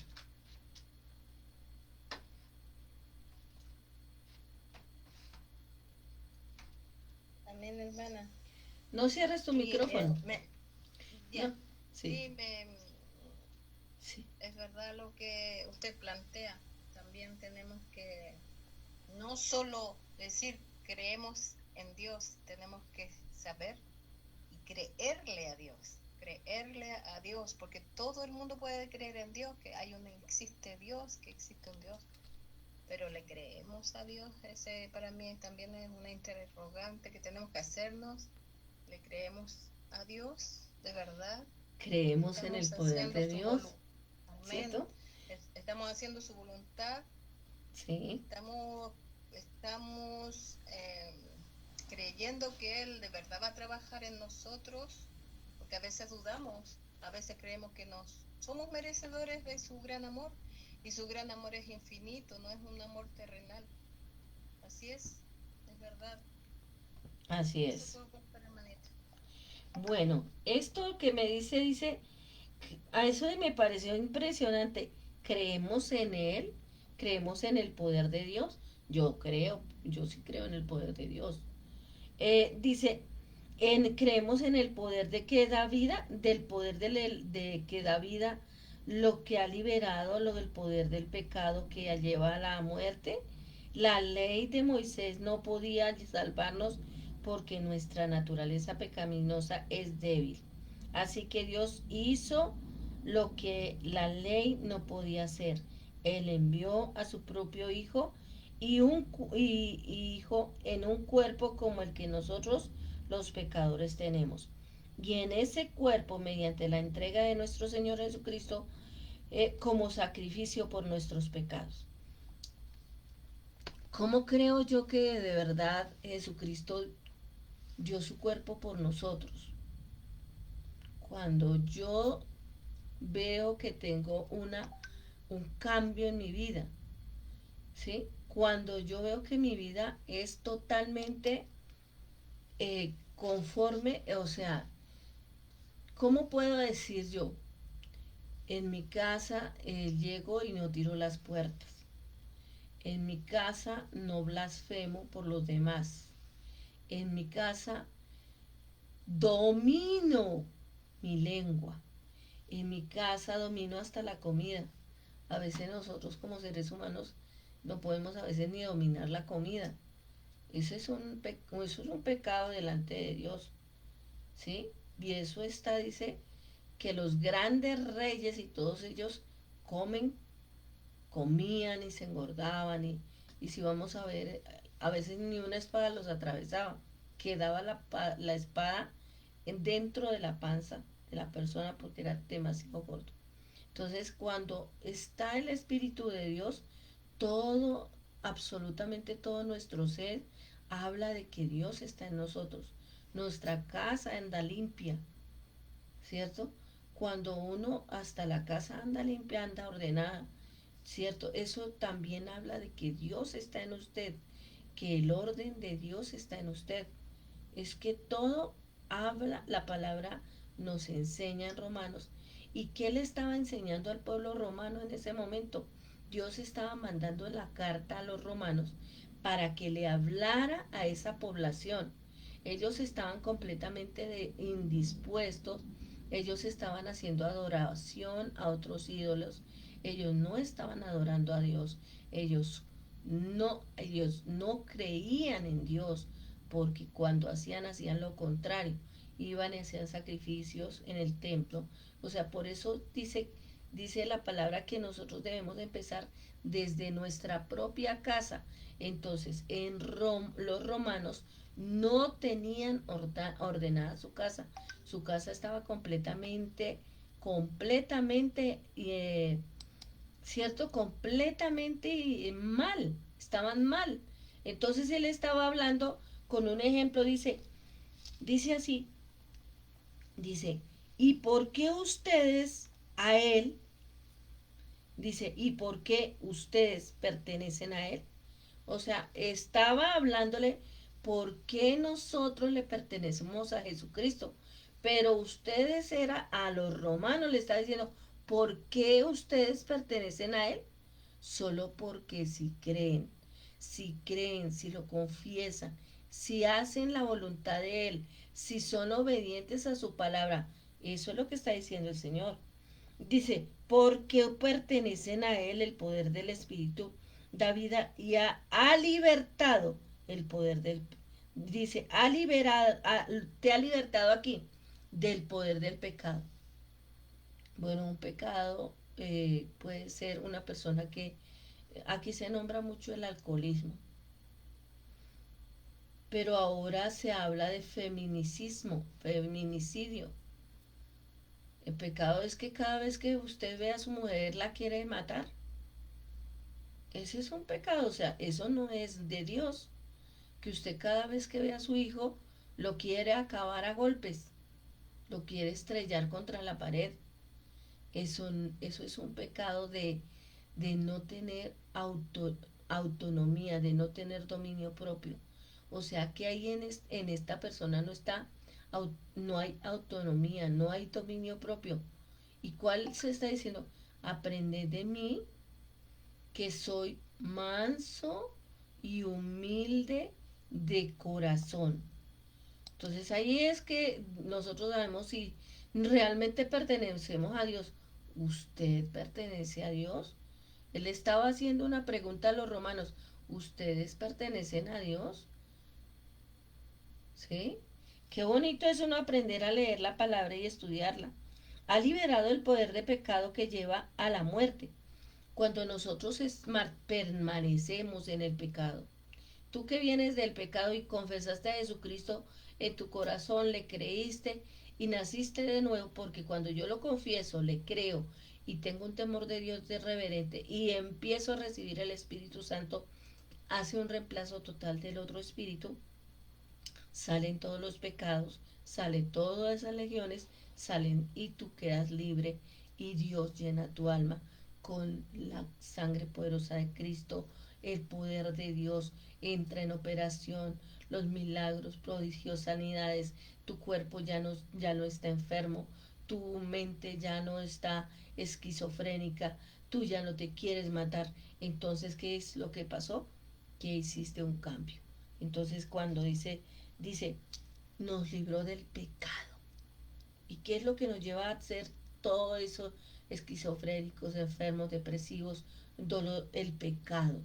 Amén, hermana. No cierres tu Y micrófono. ya, No, sí, sí, es verdad lo que usted plantea. También tenemos que no solo decir creemos en Dios, tenemos que saber y creerle a Dios, porque todo el mundo puede creer en Dios, que existe Dios, que existe un Dios, pero ¿le creemos a Dios? Ese para mí también es una interrogante que tenemos que hacernos. ¿Le creemos a Dios de verdad? creemos en el poder de Dios, Amén. ¿cierto? Estamos haciendo su voluntad. Sí, Estamos creyendo que Él de verdad va a trabajar en nosotros, porque a veces dudamos, a veces creemos que somos merecedores de su gran amor, y su gran amor es infinito, no es un amor terrenal. Así es verdad. así Eso es. puedo contar, hermanita. Bueno, esto que me dice, a eso me pareció impresionante. Creemos en Él, creemos en el poder de Dios. Yo creo, yo sí creo en el poder de Dios. Dice, creemos en el poder de que da vida, del poder de que da vida, lo que ha liberado, lo del poder del pecado que lleva a la muerte. La ley de Moisés no podía salvarnos porque nuestra naturaleza pecaminosa es débil. Así que Dios hizo lo que la ley no podía hacer. Él envió a su propio Hijo y Hijo en un cuerpo como el que nosotros los pecadores tenemos. Y en ese cuerpo, mediante la entrega de nuestro Señor Jesucristo, como sacrificio por nuestros pecados. ¿Cómo creo yo que de verdad Jesucristo dio su cuerpo por nosotros? Cuando yo veo que tengo un cambio en mi vida, ¿sí? Cuando yo veo que mi vida es totalmente conforme, o sea, ¿cómo puedo decir yo? En mi casa llego y no tiro las puertas. En mi casa no blasfemo por los demás. En mi casa domino mi lengua. En mi casa domino hasta la comida. A veces nosotros como seres humanos no podemos a veces ni dominar la comida. Eso es un pecado delante de Dios. ¿Sí? Y eso dice, que los grandes reyes y todos ellos comían y se engordaban Y si vamos a ver, a veces ni una espada los atravesaba, quedaba la espada dentro de la panza de la persona porque era demasiado gordo. Entonces, cuando está el Espíritu de Dios, todo, absolutamente todo nuestro ser habla de que Dios está en nosotros. Nuestra casa anda limpia, ¿cierto? Cuando uno hasta la casa anda limpia, anda ordenada, ¿cierto? Eso también habla de que Dios está en usted, que el orden de Dios está en usted. Es que todo habla, la palabra nos enseña en Romanos. ¿Y qué le estaba enseñando al pueblo romano en ese momento? Dios estaba mandando la carta a los romanos para que le hablara a esa población. Ellos estaban completamente indispuestos, ellos estaban haciendo adoración a otros ídolos, ellos no estaban adorando a Dios, ellos no creían en Dios, porque cuando hacían lo contrario, iban y hacían sacrificios en el templo. O sea, por eso dice la palabra que nosotros debemos empezar desde nuestra propia casa. Entonces, los romanos no tenían ordenada su casa estaba completamente, ¿cierto? Completamente mal, estaban mal. Entonces él estaba hablando con un ejemplo, dice así, dice, ¿y por qué ustedes a él? Dice, ¿y por qué ustedes pertenecen a él? O sea, estaba hablándole por qué nosotros le pertenecemos a Jesucristo. Pero ustedes a los romanos le está diciendo, ¿por qué ustedes pertenecen a él? Solo porque si creen, si lo confiesan, si hacen la voluntad de él, si son obedientes a su palabra. Eso es lo que está diciendo el Señor. Dice, porque pertenecen a él el poder del Espíritu da vida y ha libertado el poder del, dice, te ha libertado aquí del poder del pecado. Bueno, un pecado puede ser una persona que, aquí se nombra mucho el alcoholismo, pero ahora se habla de feminicidio. El pecado es que cada vez que usted ve a su mujer la quiere matar. Ese es un pecado, o sea, eso no es de Dios. Que usted cada vez que ve a su hijo lo quiere acabar a golpes, lo quiere estrellar contra la pared. Eso es un pecado de no tener autonomía, de no tener dominio propio. O sea que ahí en esta persona no hay autonomía, no hay dominio propio. ¿Y cuál se está diciendo? Aprended de mí, que soy manso y humilde de corazón. Entonces ahí es que nosotros sabemos si realmente pertenecemos a Dios. ¿Usted pertenece a Dios? Él estaba haciendo una pregunta a los romanos. ¿Ustedes pertenecen a Dios? ¿Sí? Qué bonito es uno aprender a leer la palabra y estudiarla. Ha liberado el poder de pecado que lleva a la muerte. Cuando nosotros permanecemos en el pecado. Tú que vienes del pecado y confesaste a Jesucristo en tu corazón, le creíste y naciste de nuevo, porque cuando yo lo confieso, le creo y tengo un temor de Dios de reverente y empiezo a recibir el Espíritu Santo, hace un reemplazo total del otro espíritu, salen todos los pecados, salen todas esas legiones, salen y tú quedas libre y Dios llena tu alma con la sangre poderosa de Cristo. El poder de Dios entra en operación, los milagros, prodigios, sanidades, tu cuerpo ya no está enfermo, tu mente ya no está esquizofrénica, tú ya no te quieres matar. Entonces, ¿qué es lo que pasó? Que hiciste un cambio. Entonces, cuando dice, nos libró del pecado. ¿Y qué es lo que nos lleva a hacer todo eso? Esquizofrénicos, enfermos, depresivos, dolor, el pecado.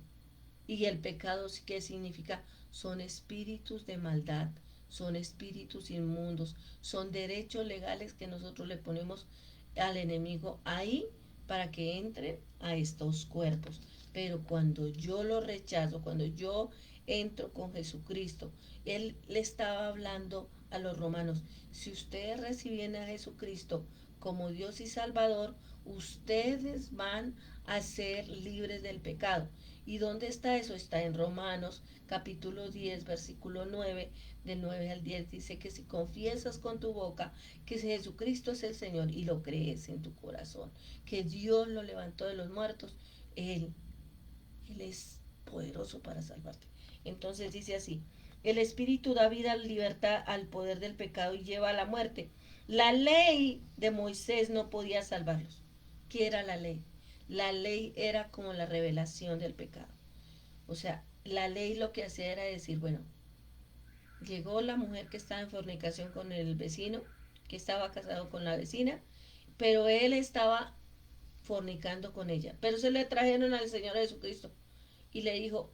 Y el pecado, ¿qué significa? Son espíritus de maldad, son espíritus inmundos, son derechos legales que nosotros le ponemos al enemigo ahí para que entren a estos cuerpos. Pero cuando yo lo rechazo, cuando yo entro con Jesucristo, Él le estaba hablando a los romanos, si ustedes reciben a Jesucristo como Dios y Salvador, ustedes van a ser libres del pecado. ¿Y dónde está eso? Está en Romanos capítulo 10, versículo 9, del 9 al 10, dice que si confiesas con tu boca que Jesucristo es el Señor y lo crees en tu corazón, que Dios lo levantó de los muertos, Él es poderoso para salvarte. Entonces dice así, el Espíritu da vida, libertad al poder del pecado y lleva a la muerte. La ley de Moisés no podía salvarlos. ¿Qué era la ley? La ley era como la revelación del pecado. O sea, la ley lo que hacía era decir, bueno, llegó la mujer que estaba en fornicación con el vecino, que estaba casado con la vecina, pero él estaba fornicando con ella. Pero se le trajeron al Señor Jesucristo y le dijo,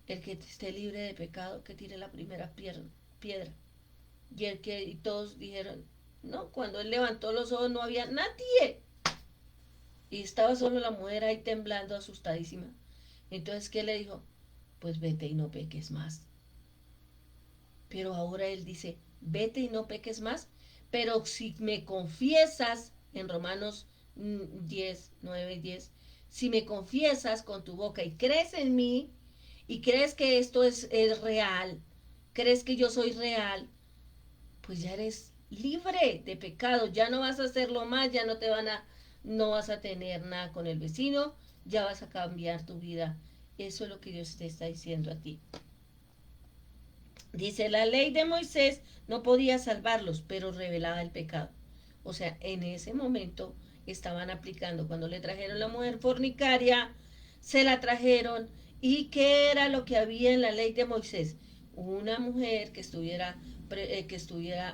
el que esté libre de pecado, que tire la primera piedra. Y todos dijeron, no, cuando él levantó los ojos no había nadie. Y estaba solo la mujer ahí temblando, asustadísima. Entonces, ¿qué le dijo? Pues vete y no peques más. Pero ahora él dice, vete y no peques más. Pero si me confiesas, en Romanos 10, 9 y 10, si me confiesas con tu boca y crees en mí, y crees que esto es real, crees que yo soy real, pues ya eres libre de pecado, ya no vas a hacerlo más, ya no vas a tener nada con el vecino, ya vas a cambiar tu vida. Eso es lo que Dios te está diciendo a ti. Dice, la ley de Moisés no podía salvarlos, pero revelaba el pecado. O sea, en ese momento estaban aplicando, cuando le trajeron la mujer fornicaria, se la trajeron, ¿y qué era lo que había en la ley de Moisés? Una mujer que estuviera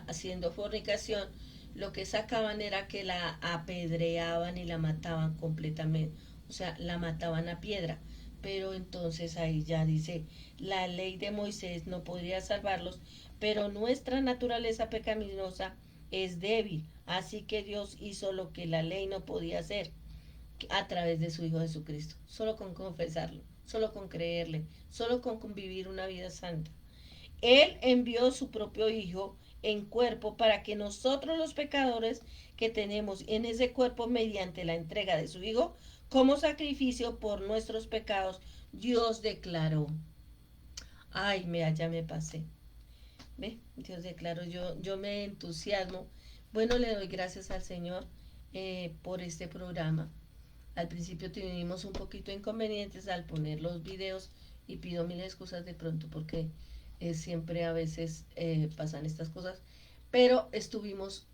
haciendo fornicación, lo que sacaban era que la apedreaban y la mataban completamente, o sea, la mataban a piedra. Pero entonces ahí ya dice, la ley de Moisés no podría salvarlos, pero nuestra naturaleza pecaminosa es débil, así que Dios hizo lo que la ley no podía hacer a través de su Hijo Jesucristo, solo con confesarlo, solo con creerle, solo con vivir una vida santa. Él envió su propio Hijo en cuerpo para que nosotros los pecadores que tenemos en ese cuerpo mediante la entrega de su Hijo como sacrificio por nuestros pecados, Dios declaró. Ay, mira, ya me pasé. ¿Ve? Dios declaró, yo me entusiasmo. Bueno, le doy gracias al Señor por este programa. Al principio tuvimos un poquito de inconvenientes al poner los videos y pido mil excusas de pronto porque siempre a veces pasan estas cosas. Pero estuvimos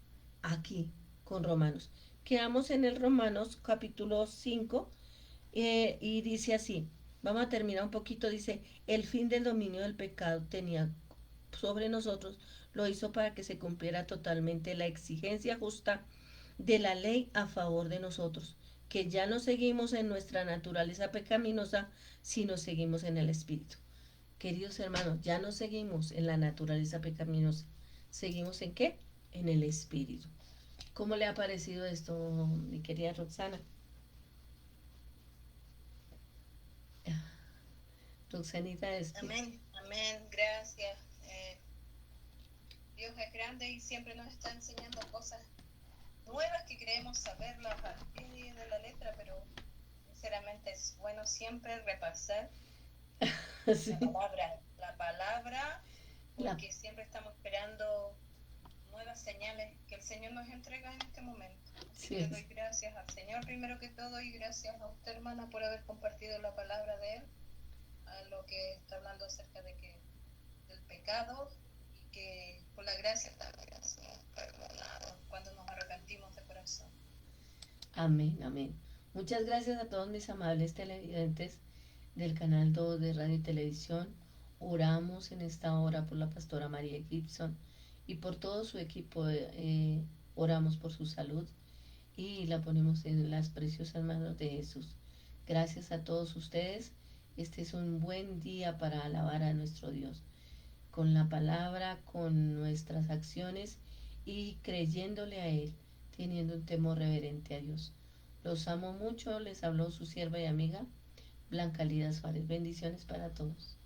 aquí con Romanos. Quedamos en el Romanos capítulo 5 y dice así, vamos a terminar un poquito, dice, el fin del dominio del pecado tenía sobre nosotros, lo hizo para que se cumpliera totalmente la exigencia justa de la ley a favor de nosotros, que ya no seguimos en nuestra naturaleza pecaminosa, sino seguimos en el Espíritu. Queridos hermanos, ya no seguimos en la naturaleza pecaminosa, seguimos en ¿qué? En el Espíritu. ¿Cómo le ha parecido esto, mi querida Roxana? Roxanita es... Amén, amén, gracias. Dios es grande y siempre nos está enseñando cosas nuevas que creemos saberlas al pie de la letra, pero sinceramente es bueno siempre repasar sí. la palabra, porque siempre estamos esperando nuevas señales que el Señor nos entrega en este momento. Así que le doy gracias al Señor primero que todo y gracias a usted, hermana, por haber compartido la palabra de Él, a lo que está hablando acerca de del pecado y que por la gracia también somos perdonados cuando nos arrepentimos de corazón. Amén, amén. Muchas gracias a todos mis amables televidentes del canal 2 de Radio y Televisión. Oramos en esta hora por la pastora María Gibson y por todo su equipo. Oramos por su salud y la ponemos en las preciosas manos de Jesús. Gracias a todos ustedes. Este es un buen día para alabar a nuestro Dios, con la palabra, con nuestras acciones y creyéndole a Él, teniendo un temor reverente a Dios. Los amo mucho, les habló su sierva y amiga Blanca Lida Suárez. Bendiciones para todos.